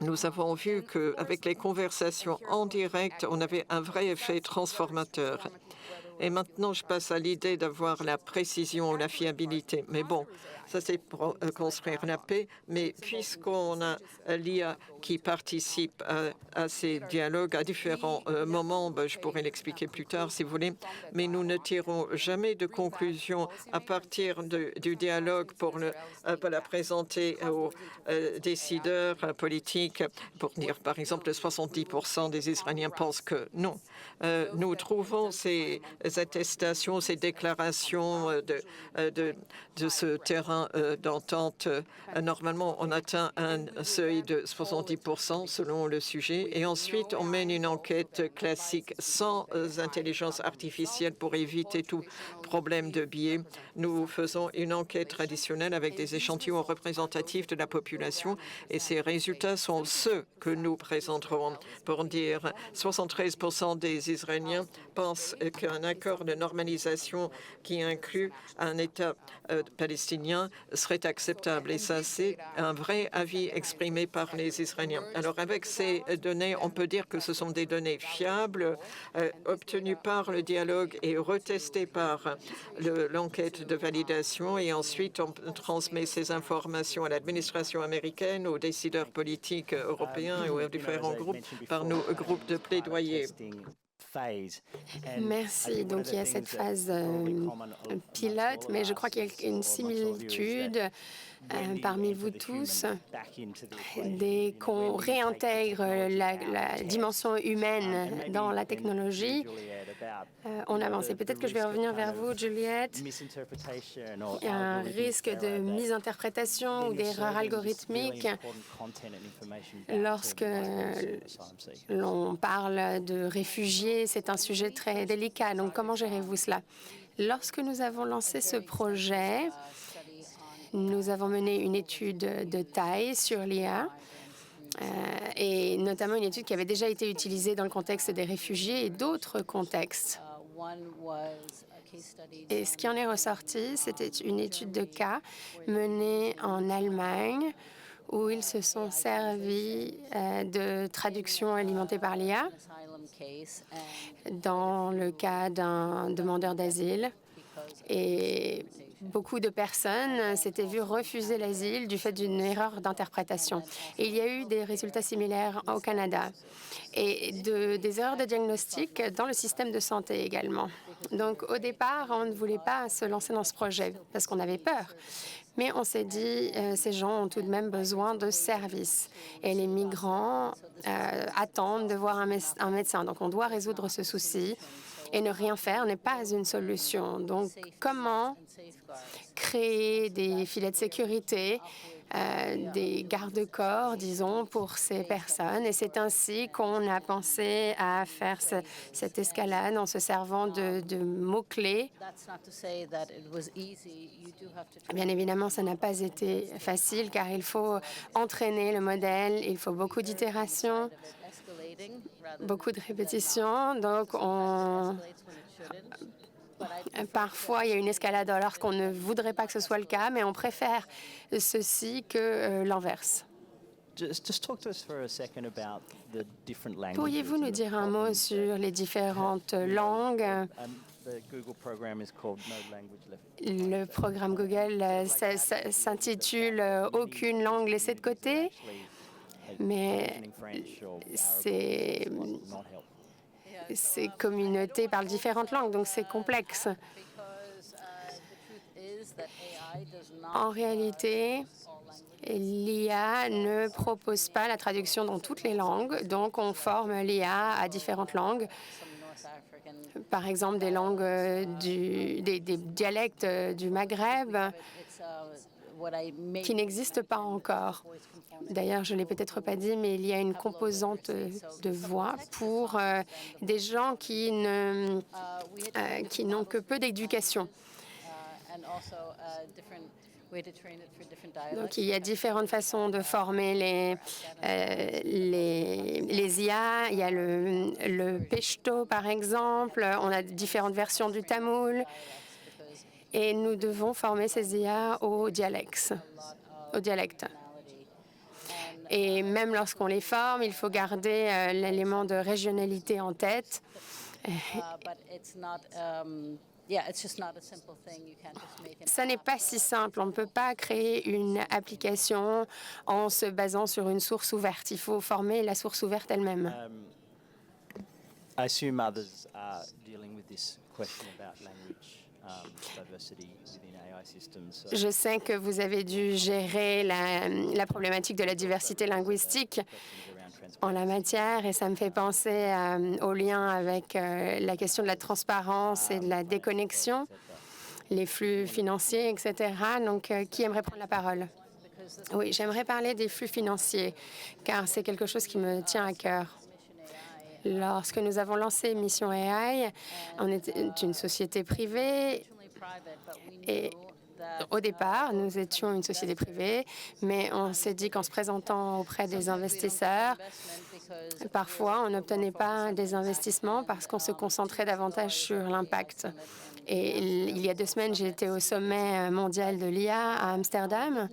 nous avons vu qu'avec les conversations en direct, on avait un vrai effet transformateur. Et maintenant, je passe à l'idée d'avoir la précision ou la fiabilité. Mais bon, ça c'est pour construire la paix. Mais puisqu'on a l'IA qui participe à ces dialogues à différents moments, je pourrais l'expliquer plus tard si vous voulez, mais nous ne tirons jamais de conclusion à partir du dialogue pour la présenter aux décideurs politiques, pour dire par exemple 70% des Israéliens pensent que non. Nous trouvons ces ces attestations, ces déclarations de ce terrain d'entente. Normalement, on atteint un seuil de 70% selon le sujet. Et ensuite, on mène une enquête classique sans intelligence artificielle pour éviter tout problème de biais. Nous faisons une enquête traditionnelle avec des échantillons représentatifs de la population et ces résultats sont ceux que nous présenterons. Pour dire, 73% des Israéliens pensent qu'un accord de normalisation qui inclut un État palestinien serait acceptable. Et ça, c'est un vrai avis exprimé par les Israéliens. Alors, avec ces données, on peut dire que ce sont des données fiables, obtenues par le dialogue et retestées par l'enquête de validation. Et ensuite, on transmet ces informations à l'administration américaine, aux décideurs politiques européens et aux différents groupes par nos groupes de plaidoyer. Merci. Donc, il y a cette phase pilote, mais je crois qu'il y a une similitude parmi vous tous. Dès qu'on réintègre la dimension humaine dans la technologie, on avance. Et peut-être que je vais revenir vers vous, Juliette. Il y a un risque de misinterprétation ou d'erreur algorithmique lorsque l'on parle de réfugiés. C'est un sujet très délicat. Donc, comment gérez-vous cela? Lorsque nous avons lancé ce projet, nous avons mené une étude de taille sur l'IA, et notamment une étude qui avait déjà été utilisée dans le contexte des réfugiés et d'autres contextes. Et ce qui en est ressorti, c'était une étude de cas menée en Allemagne où ils se sont servis de traductions alimentées par l'IA dans le cas d'un demandeur d'asile. Et beaucoup de personnes s'étaient vues refuser l'asile du fait d'une erreur d'interprétation. Et il y a eu des résultats similaires au Canada et des erreurs de diagnostic dans le système de santé également. Donc, au départ, on ne voulait pas se lancer dans ce projet parce qu'on avait peur. Mais on s'est dit, ces gens ont tout de même besoin de services. Et les migrants attendent de voir un médecin. Donc, on doit résoudre ce souci. Et ne rien faire n'est pas une solution. Donc, comment créer des filets de sécurité, des garde-corps, disons, pour ces personnes? Et c'est ainsi qu'on a pensé à faire cette escalade en se servant de mots-clés. Bien évidemment, ça n'a pas été facile car il faut entraîner le modèle, il faut beaucoup d'itérations, beaucoup de répétitions. Donc, parfois, il y a une escalade lorsqu'on ne voudrait pas que ce soit le cas, mais on préfère ceci que l'inverse. Pourriez-vous nous dire un mot sur les différentes langues? Le programme Google s'intitule « Aucune langue laissée de côté », mais ces communautés parlent différentes langues, donc c'est complexe. En réalité, l'IA ne propose pas la traduction dans toutes les langues, donc on forme l'IA à différentes langues. Par exemple, des langues, des dialectes du Maghreb qui n'existent pas encore. D'ailleurs, je ne l'ai peut-être pas dit, mais il y a une composante de voix pour des gens qui n'ont que peu d'éducation. Donc, il y a différentes façons de former les IA. Il y a le Peshto, par exemple. On a différentes versions du tamoul. Et nous devons former ces IA au dialecte. Et même lorsqu'on les forme, il faut garder l'élément de régionalité en tête. Ça n'est pas si simple. On ne peut pas créer une application en se basant sur une source ouverte. Il faut former la source ouverte elle-même. Je sais que vous avez dû gérer la problématique de la diversité linguistique en la matière et ça me fait penser au lien avec la question de la transparence et de la déconnexion, les flux financiers, etc. Donc, qui aimerait prendre la parole? Oui, j'aimerais parler des flux financiers, car c'est quelque chose qui me tient à cœur. Lorsque nous avons lancé Mission AI, on était une société privée et au départ, nous étions une société privée, mais on s'est dit qu'en se présentant auprès des investisseurs, parfois on n'obtenait pas des investissements parce qu'on se concentrait davantage sur l'impact. Et il y a 2 semaines, j'ai été au sommet mondial de l'IA à Amsterdam.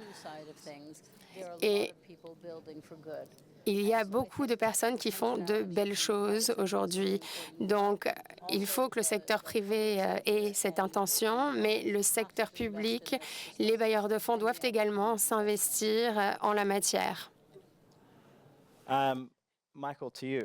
Et il y a beaucoup de personnes qui font de belles choses aujourd'hui. Donc, il faut que le secteur privé ait cette intention, mais le secteur public, les bailleurs de fonds doivent également s'investir en la matière. Michael, to you.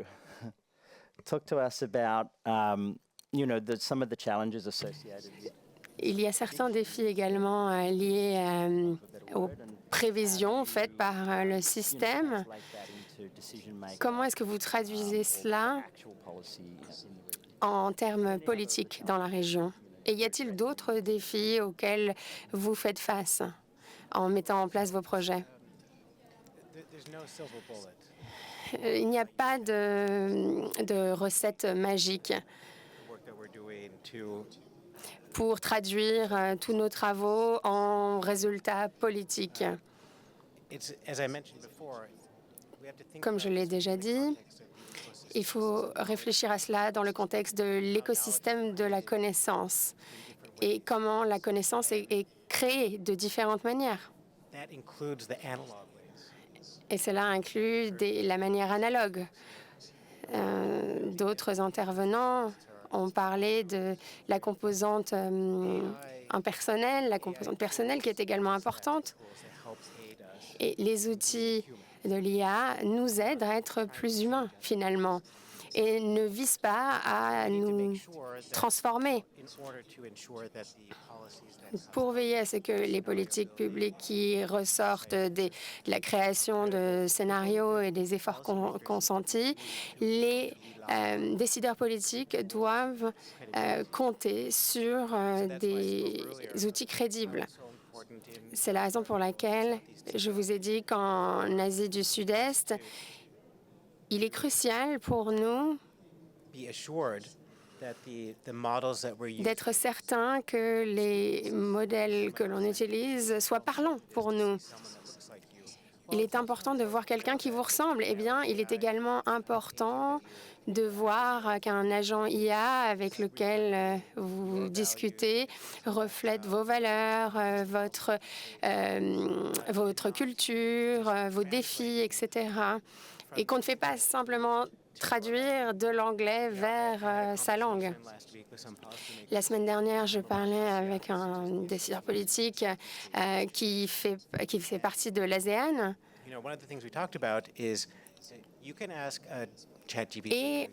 Talk to us about, some of the challenges associated with. Il y a certains défis également liés aux prévisions faites par le système. Comment est-ce que vous traduisez cela en termes politiques dans la région? Et y a-t-il d'autres défis auxquels vous faites face en mettant en place vos projets? Il n'y a pas de recette magique pour traduire tous nos travaux en résultats politiques. Comme je l'ai déjà dit, il faut réfléchir à cela dans le contexte de l'écosystème de la connaissance et comment la connaissance est créée de différentes manières. Et cela inclut la manière analogue. D'autres intervenants ont parlé de la composante impersonnelle, la composante personnelle qui est également importante. Et les outils de l'IA nous aident à être plus humains, finalement, et ne visent pas à nous transformer. Pour veiller à ce que les politiques publiques qui ressortent de la création de scénarios et des efforts consentis, les décideurs politiques doivent compter sur des outils crédibles. C'est la raison pour laquelle je vous ai dit qu'en Asie du Sud-Est, il est crucial pour nous d'être certain que les modèles que l'on utilise soient parlants pour nous. Il est important de voir quelqu'un qui vous ressemble. Eh bien, il est également important de voir qu'un agent IA avec lequel vous discutez reflète vos valeurs, votre culture, vos défis, etc. Et qu'on ne fait pas simplement traduire de l'anglais vers sa langue. La semaine dernière, je parlais avec un décideur politique qui fait partie de l'ASEAN. Et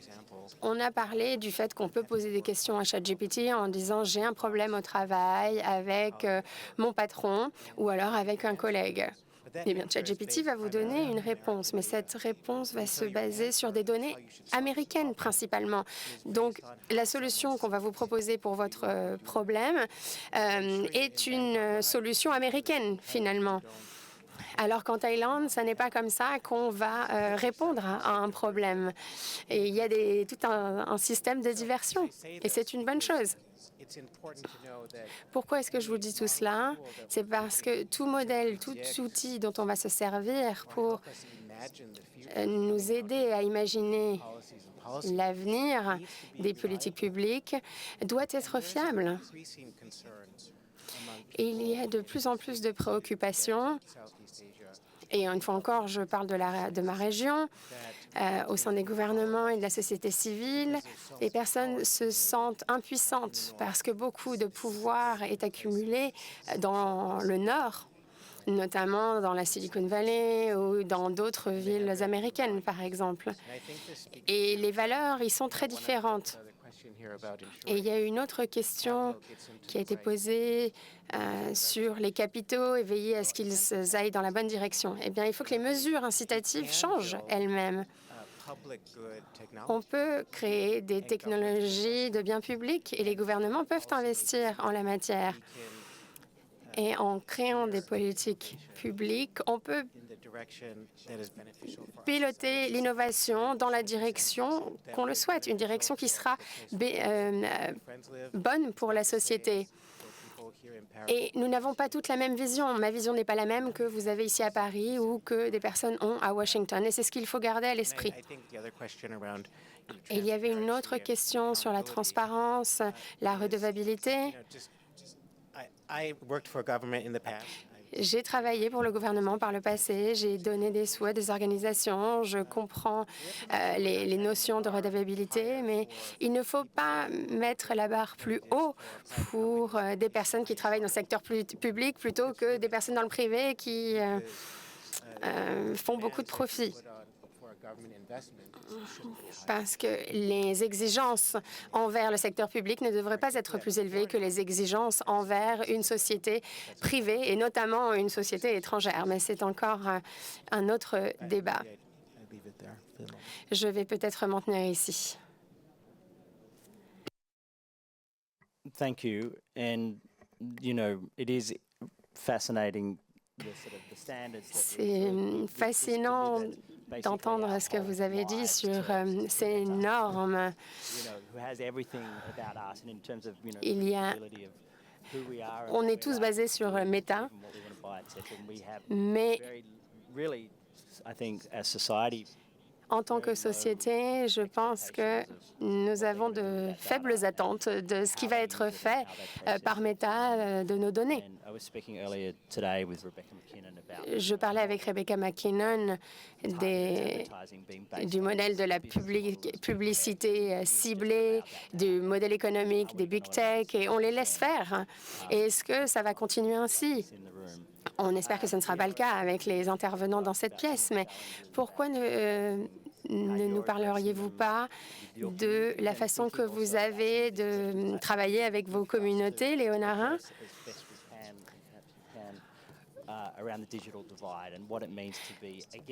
on a parlé du fait qu'on peut poser des questions à ChatGPT en disant « j'ai un problème au travail avec mon patron ou alors avec un collègue ». Eh bien, ChatGPT va vous donner une réponse, mais cette réponse va se baser sur des données américaines principalement. Donc, la solution qu'on va vous proposer pour votre problème est une solution américaine, finalement. Alors qu'en Thaïlande, ce n'est pas comme ça qu'on va répondre à un problème. Et il y a tout un système de diversion, et c'est une bonne chose. Pourquoi est-ce que je vous dis tout cela? C'est parce que tout modèle, tout outil dont on va se servir pour nous aider à imaginer l'avenir des politiques publiques doit être fiable. Et il y a de plus en plus de préoccupations. Et une fois encore, je parle de ma région. Au sein des gouvernements et de la société civile, les personnes se sentent impuissantes parce que beaucoup de pouvoir est accumulé dans le Nord, notamment dans la Silicon Valley ou dans d'autres villes américaines, par exemple. Et les valeurs y sont très différentes. Et il y a une autre question qui a été posée sur les capitaux et veiller à ce qu'ils aillent dans la bonne direction. Eh bien, il faut que les mesures incitatives changent elles-mêmes. On peut créer des technologies de bien public et les gouvernements peuvent investir en la matière. Et en créant des politiques publiques, on peut piloter l'innovation dans la direction qu'on le souhaite, une direction qui sera bonne pour la société. Et nous n'avons pas toutes la même vision. Ma vision n'est pas la même que vous avez ici à Paris ou que des personnes ont à Washington. Et c'est ce qu'il faut garder à l'esprit. Et il y avait une autre question sur la transparence, la redevabilité. J'ai travaillé pour le gouvernement par le passé, j'ai donné des sous à des organisations, je comprends les notions de redevabilité, mais il ne faut pas mettre la barre plus haut pour des personnes qui travaillent dans le secteur public plutôt que des personnes dans le privé qui font beaucoup de profit. Parce que les exigences envers le secteur public ne devraient pas être plus élevées que les exigences envers une société privée, et notamment une société étrangère. Mais c'est encore un autre débat. Je vais peut-être m'en tenir ici. Thank you. And, you know, it is fascinating. C'est fascinant d'entendre ce que vous avez dit sur ces normes. On est tous basés sur Meta, mais en tant que société, je pense que nous avons de faibles attentes de ce qui va être fait par Meta de nos données. Je parlais avec Rebecca McKinnon du modèle de la publicité ciblée, du modèle économique des big tech, et on les laisse faire. Est-ce que ça va continuer ainsi? On espère que ce ne sera pas le cas avec les intervenants dans cette pièce, mais pourquoi ne nous parleriez-vous pas de la façon que vous avez de travailler avec vos communautés, les Onarins?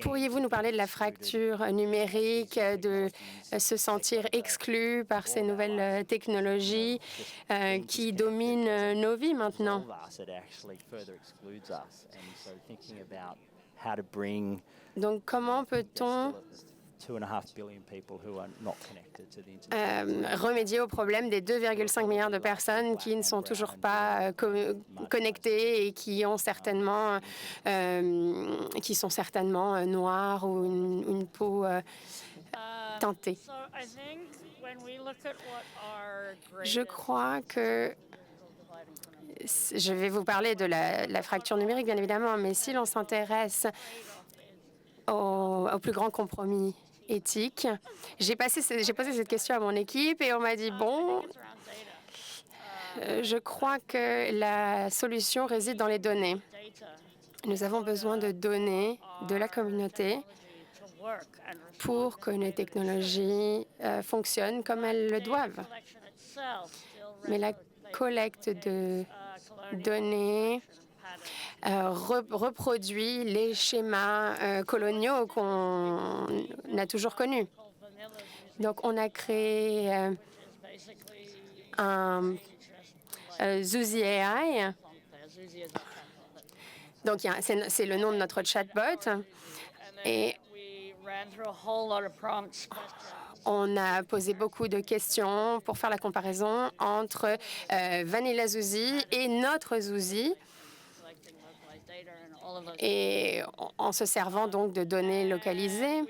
Pourriez-vous nous parler de la fracture numérique, de se sentir exclu par ces nouvelles technologies qui dominent nos vies maintenant? Donc, comment peut-on remédier au problème des 2,5 milliards de personnes qui ne sont toujours pas connectées et qui sont certainement noires ou une peau teintée. Je crois que je vais vous parler de la fracture numérique, bien évidemment, mais si l'on s'intéresse au plus grand compromis éthique. J'ai posé cette question à mon équipe et on m'a dit, bon, je crois que la solution réside dans les données. Nous avons besoin de données de la communauté pour que les technologies fonctionnent comme elles le doivent. Mais la collecte de données reproduit les schémas coloniaux qu'on a toujours connus. Donc, on a créé un Zuzi AI. Donc, c'est le nom de notre chatbot. Et on a posé beaucoup de questions pour faire la comparaison entre Vanilla Zuzi et notre Zuzi, et en se servant donc de données localisées.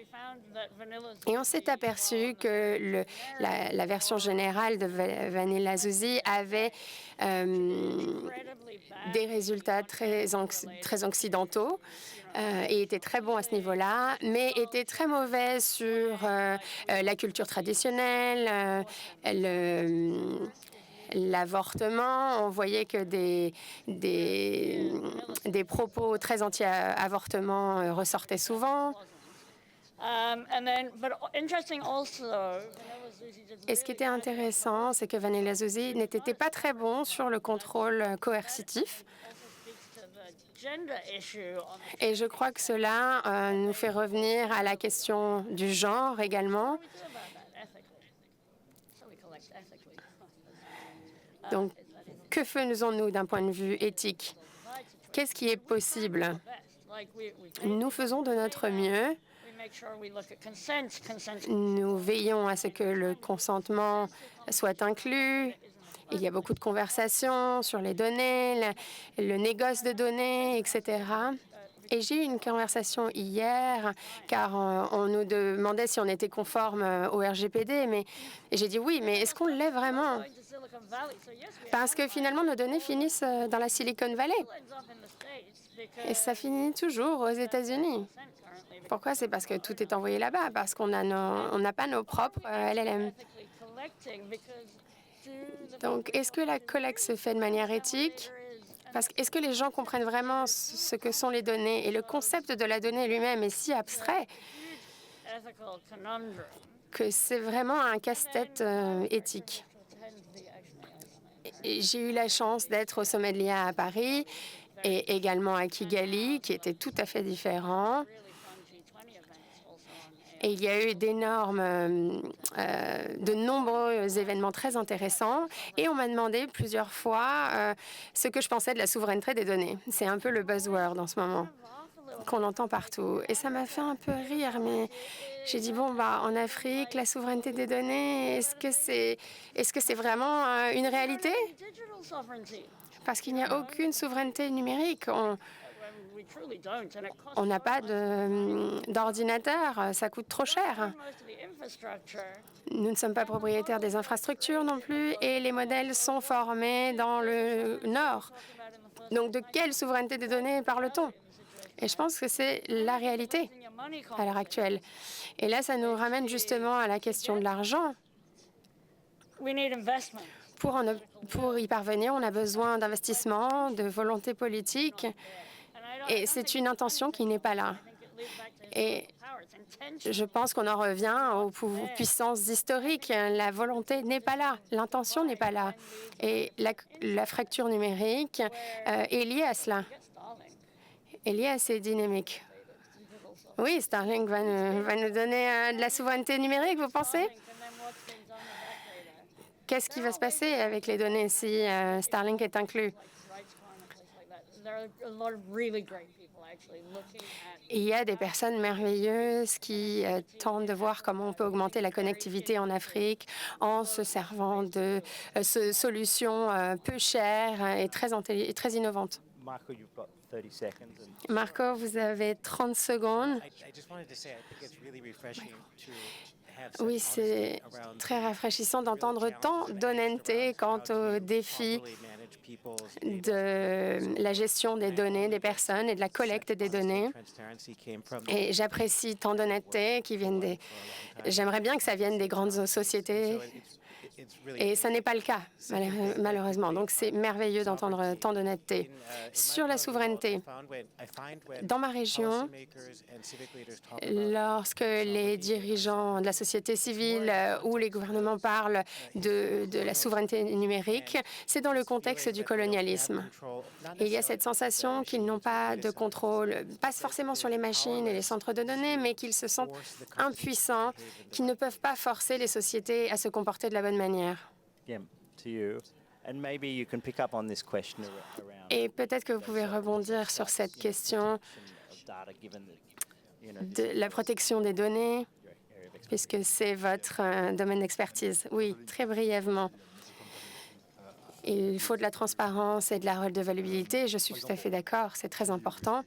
Et on s'est aperçu que la version générale de Vanilla Zuzi avait des résultats très occidentaux et était très bon à ce niveau-là, mais était très mauvais sur la culture traditionnelle, l'avortement. On voyait que des propos très anti-avortement ressortaient souvent. Et ce qui était intéressant, c'est que Vanilla Zouzi n'était pas très bon sur le contrôle coercitif. Et je crois que cela nous fait revenir à la question du genre également. Donc, que faisons-nous d'un point de vue éthique? Qu'est-ce qui est possible? Nous faisons de notre mieux. Nous veillons à ce que le consentement soit inclus. Il y a beaucoup de conversations sur les données, le négoce de données, etc. Et j'ai eu une conversation hier, car on nous demandait si on était conforme au RGPD, mais j'ai dit oui, mais est-ce qu'on l'est vraiment? Parce que finalement, nos données finissent dans la Silicon Valley. Et ça finit toujours aux États-Unis. Pourquoi? C'est parce que tout est envoyé là-bas, parce qu'on n'a pas nos propres LLM. Donc, est-ce que la collecte se fait de manière éthique? Est-ce que les gens comprennent vraiment ce que sont les données? Et le concept de la donnée lui-même est si abstrait que c'est vraiment un casse-tête éthique. J'ai eu la chance d'être au sommet de l'IA à Paris et également à Kigali, qui était tout à fait différent. Et il y a eu de nombreux événements très intéressants. Et on m'a demandé plusieurs fois ce que je pensais de la souveraineté des données. C'est un peu le buzzword en ce moment qu'on entend partout. Et ça m'a fait un peu rire, mais j'ai dit, bon, en Afrique, la souveraineté des données, est-ce que c'est vraiment une réalité? Parce qu'il n'y a aucune souveraineté numérique. On n'a pas d'ordinateur, ça coûte trop cher. Nous ne sommes pas propriétaires des infrastructures non plus et les modèles sont formés dans le Nord. Donc de quelle souveraineté des données parle-t-on? Et je pense que c'est la réalité à l'heure actuelle. Et là, ça nous ramène justement à la question de l'argent. Pour y parvenir, on a besoin d'investissement, de volonté politique. Et c'est une intention qui n'est pas là. Et je pense qu'on en revient aux puissances historiques. La volonté n'est pas là, l'intention n'est pas là. Et la fracture numérique est liée à cela, est liée à ces dynamiques. Oui, Starlink va nous donner de la souveraineté numérique, vous pensez? Qu'est-ce qui va se passer avec les données si Starlink est inclus? Il y a des personnes merveilleuses qui tentent de voir comment on peut augmenter la connectivité en Afrique en se servant de solutions peu chères et très innovantes. Marco, vous avez 30 secondes. Oui, c'est très rafraîchissant d'entendre tant d'honnêteté quant aux défis de la gestion des données des personnes et de la collecte des données. Et j'apprécie tant d'honnêteté qui viennent des... J'aimerais bien que ça vienne des grandes sociétés. Et ça n'est pas le cas, malheureusement. Donc, c'est merveilleux d'entendre tant d'honnêteté. Sur la souveraineté, dans ma région, lorsque les dirigeants de la société civile ou les gouvernements parlent de la souveraineté numérique, c'est dans le contexte du colonialisme. Et il y a cette sensation qu'ils n'ont pas de contrôle, pas forcément sur les machines et les centres de données, mais qu'ils se sentent impuissants, qu'ils ne peuvent pas forcer les sociétés à se comporter de la bonne manière. Et peut-être que vous pouvez rebondir sur cette question de la protection des données, puisque c'est votre domaine d'expertise. Oui, très brièvement. Il faut de la transparence et de la redevabilité. Je suis tout à fait d'accord, c'est très important.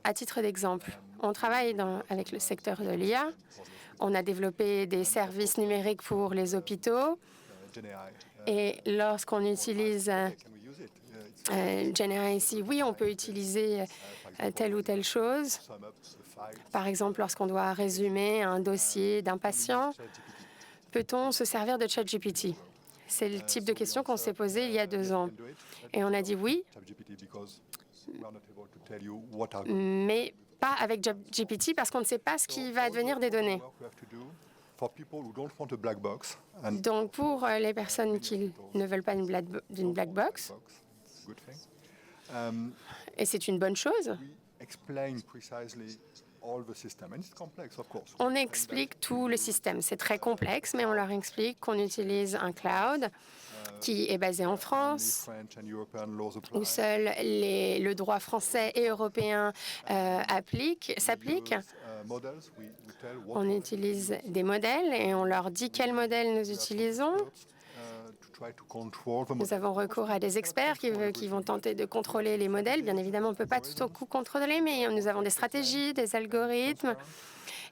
À titre d'exemple, on travaille avec le secteur de l'IA. On a développé des services numériques pour les hôpitaux. Et lorsqu'on utilise GenAI ici, oui, on peut utiliser telle ou telle chose. Par exemple, lorsqu'on doit résumer un dossier d'un patient, peut-on se servir de ChatGPT? C'est le type de question qu'on s'est posé il y a 2 ans. Et on a dit oui, mais pas avec GPT parce qu'on ne sait pas ce qui va advenir des données. Donc, pour les personnes qui ne veulent pas d'une black box, et c'est une bonne chose, on explique tout le système. C'est très complexe, mais on leur explique qu'on utilise un cloud qui est basé en France, où seul le droit français et européen s'applique. On utilise des modèles et on leur dit quels modèles nous utilisons. Nous avons recours à des experts qui vont tenter de contrôler les modèles. Bien évidemment, on ne peut pas tout au coup contrôler, mais nous avons des stratégies, des algorithmes,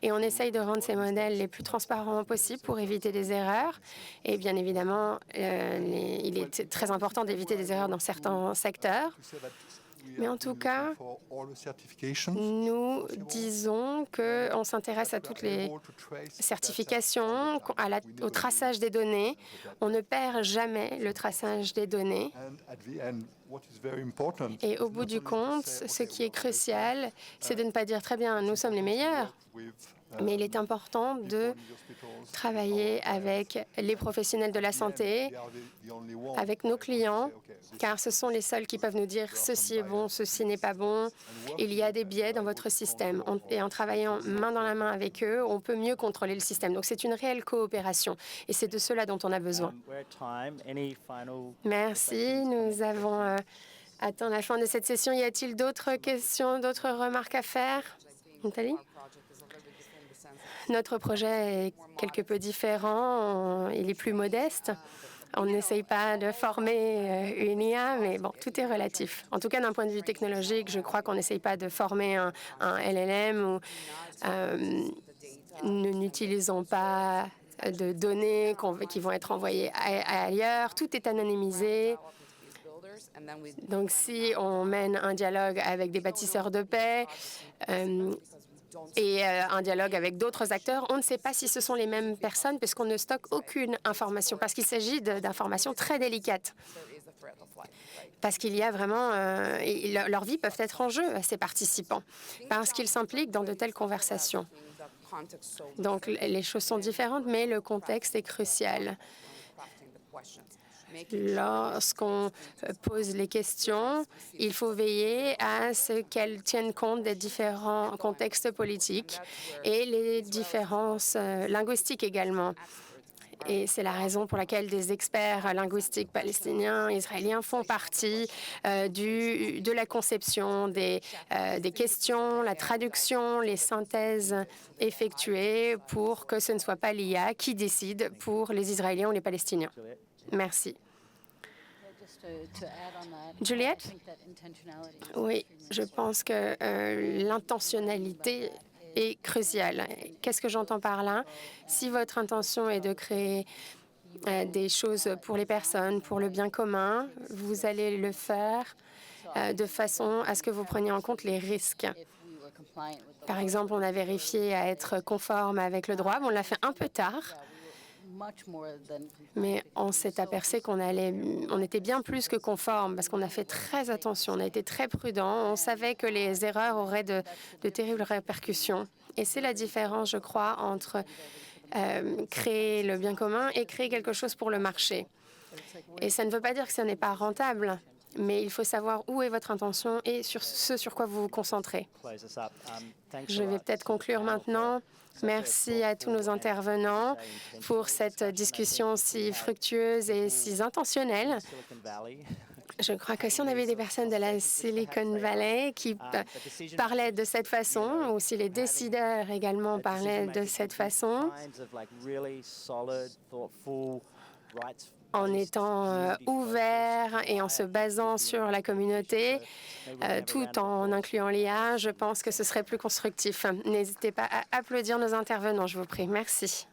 et on essaye de rendre ces modèles les plus transparents possibles pour éviter des erreurs. Et bien évidemment, il est très important d'éviter des erreurs dans certains secteurs. Mais en tout cas, nous disons qu'on s'intéresse à toutes les certifications, au traçage des données. On ne perd jamais le traçage des données. Et au bout du compte, ce qui est crucial, c'est de ne pas dire « très bien, nous sommes les meilleurs ». Mais il est important de travailler avec les professionnels de la santé, avec nos clients, car ce sont les seuls qui peuvent nous dire ceci est bon, ceci n'est pas bon, il y a des biais dans votre système. Et en travaillant main dans la main avec eux, on peut mieux contrôler le système. Donc c'est une réelle coopération et c'est de cela dont on a besoin. Merci, nous avons atteint la fin de cette session. Y a-t-il d'autres questions, d'autres remarques à faire? Nathalie? Notre projet est quelque peu différent, il est plus modeste. On n'essaye pas de former une IA, mais bon, tout est relatif. En tout cas, d'un point de vue technologique, je crois qu'on n'essaye pas de former un LLM ou nous n'utilisons pas de données qui vont être envoyées ailleurs. Tout est anonymisé. Donc, si on mène un dialogue avec des bâtisseurs de paix, et un dialogue avec d'autres acteurs, on ne sait pas si ce sont les mêmes personnes puisqu'on ne stocke aucune information, parce qu'il s'agit d'informations très délicates. Parce qu'il y a vraiment... leurs vies peuvent être en jeu, ces participants, parce qu'ils s'impliquent dans de telles conversations. Donc, les choses sont différentes, mais le contexte est crucial. Lorsqu'on pose les questions, il faut veiller à ce qu'elles tiennent compte des différents contextes politiques et les différences linguistiques également. Et c'est la raison pour laquelle des experts linguistiques palestiniens, israéliens font partie de la conception des questions, la traduction, les synthèses effectuées pour que ce ne soit pas l'IA qui décide pour les Israéliens ou les Palestiniens. Merci. Juliette? Oui, je pense que l'intentionnalité est cruciale. Qu'est-ce que j'entends par là? Si votre intention est de créer des choses pour les personnes, pour le bien commun, vous allez le faire de façon à ce que vous preniez en compte les risques. Par exemple, on a vérifié à être conforme avec le droit, mais on l'a fait un peu tard. Mais on s'est aperçu on était bien plus que conforme parce qu'on a fait très attention, on a été très prudent. On savait que les erreurs auraient de terribles répercussions. Et c'est la différence, je crois, entre créer le bien commun et créer quelque chose pour le marché. Et ça ne veut pas dire que ce n'est pas rentable, mais il faut savoir où est votre intention et sur ce sur quoi vous vous concentrez. Je vais peut-être conclure maintenant. Merci à tous nos intervenants pour cette discussion si fructueuse et si intentionnelle. Je crois que si on avait des personnes de la Silicon Valley qui parlaient de cette façon, ou si les décideurs également parlaient de cette façon, en étant ouverts et en se basant sur la communauté, tout en incluant l'IA, je pense que ce serait plus constructif. N'hésitez pas à applaudir nos intervenants, je vous prie. Merci.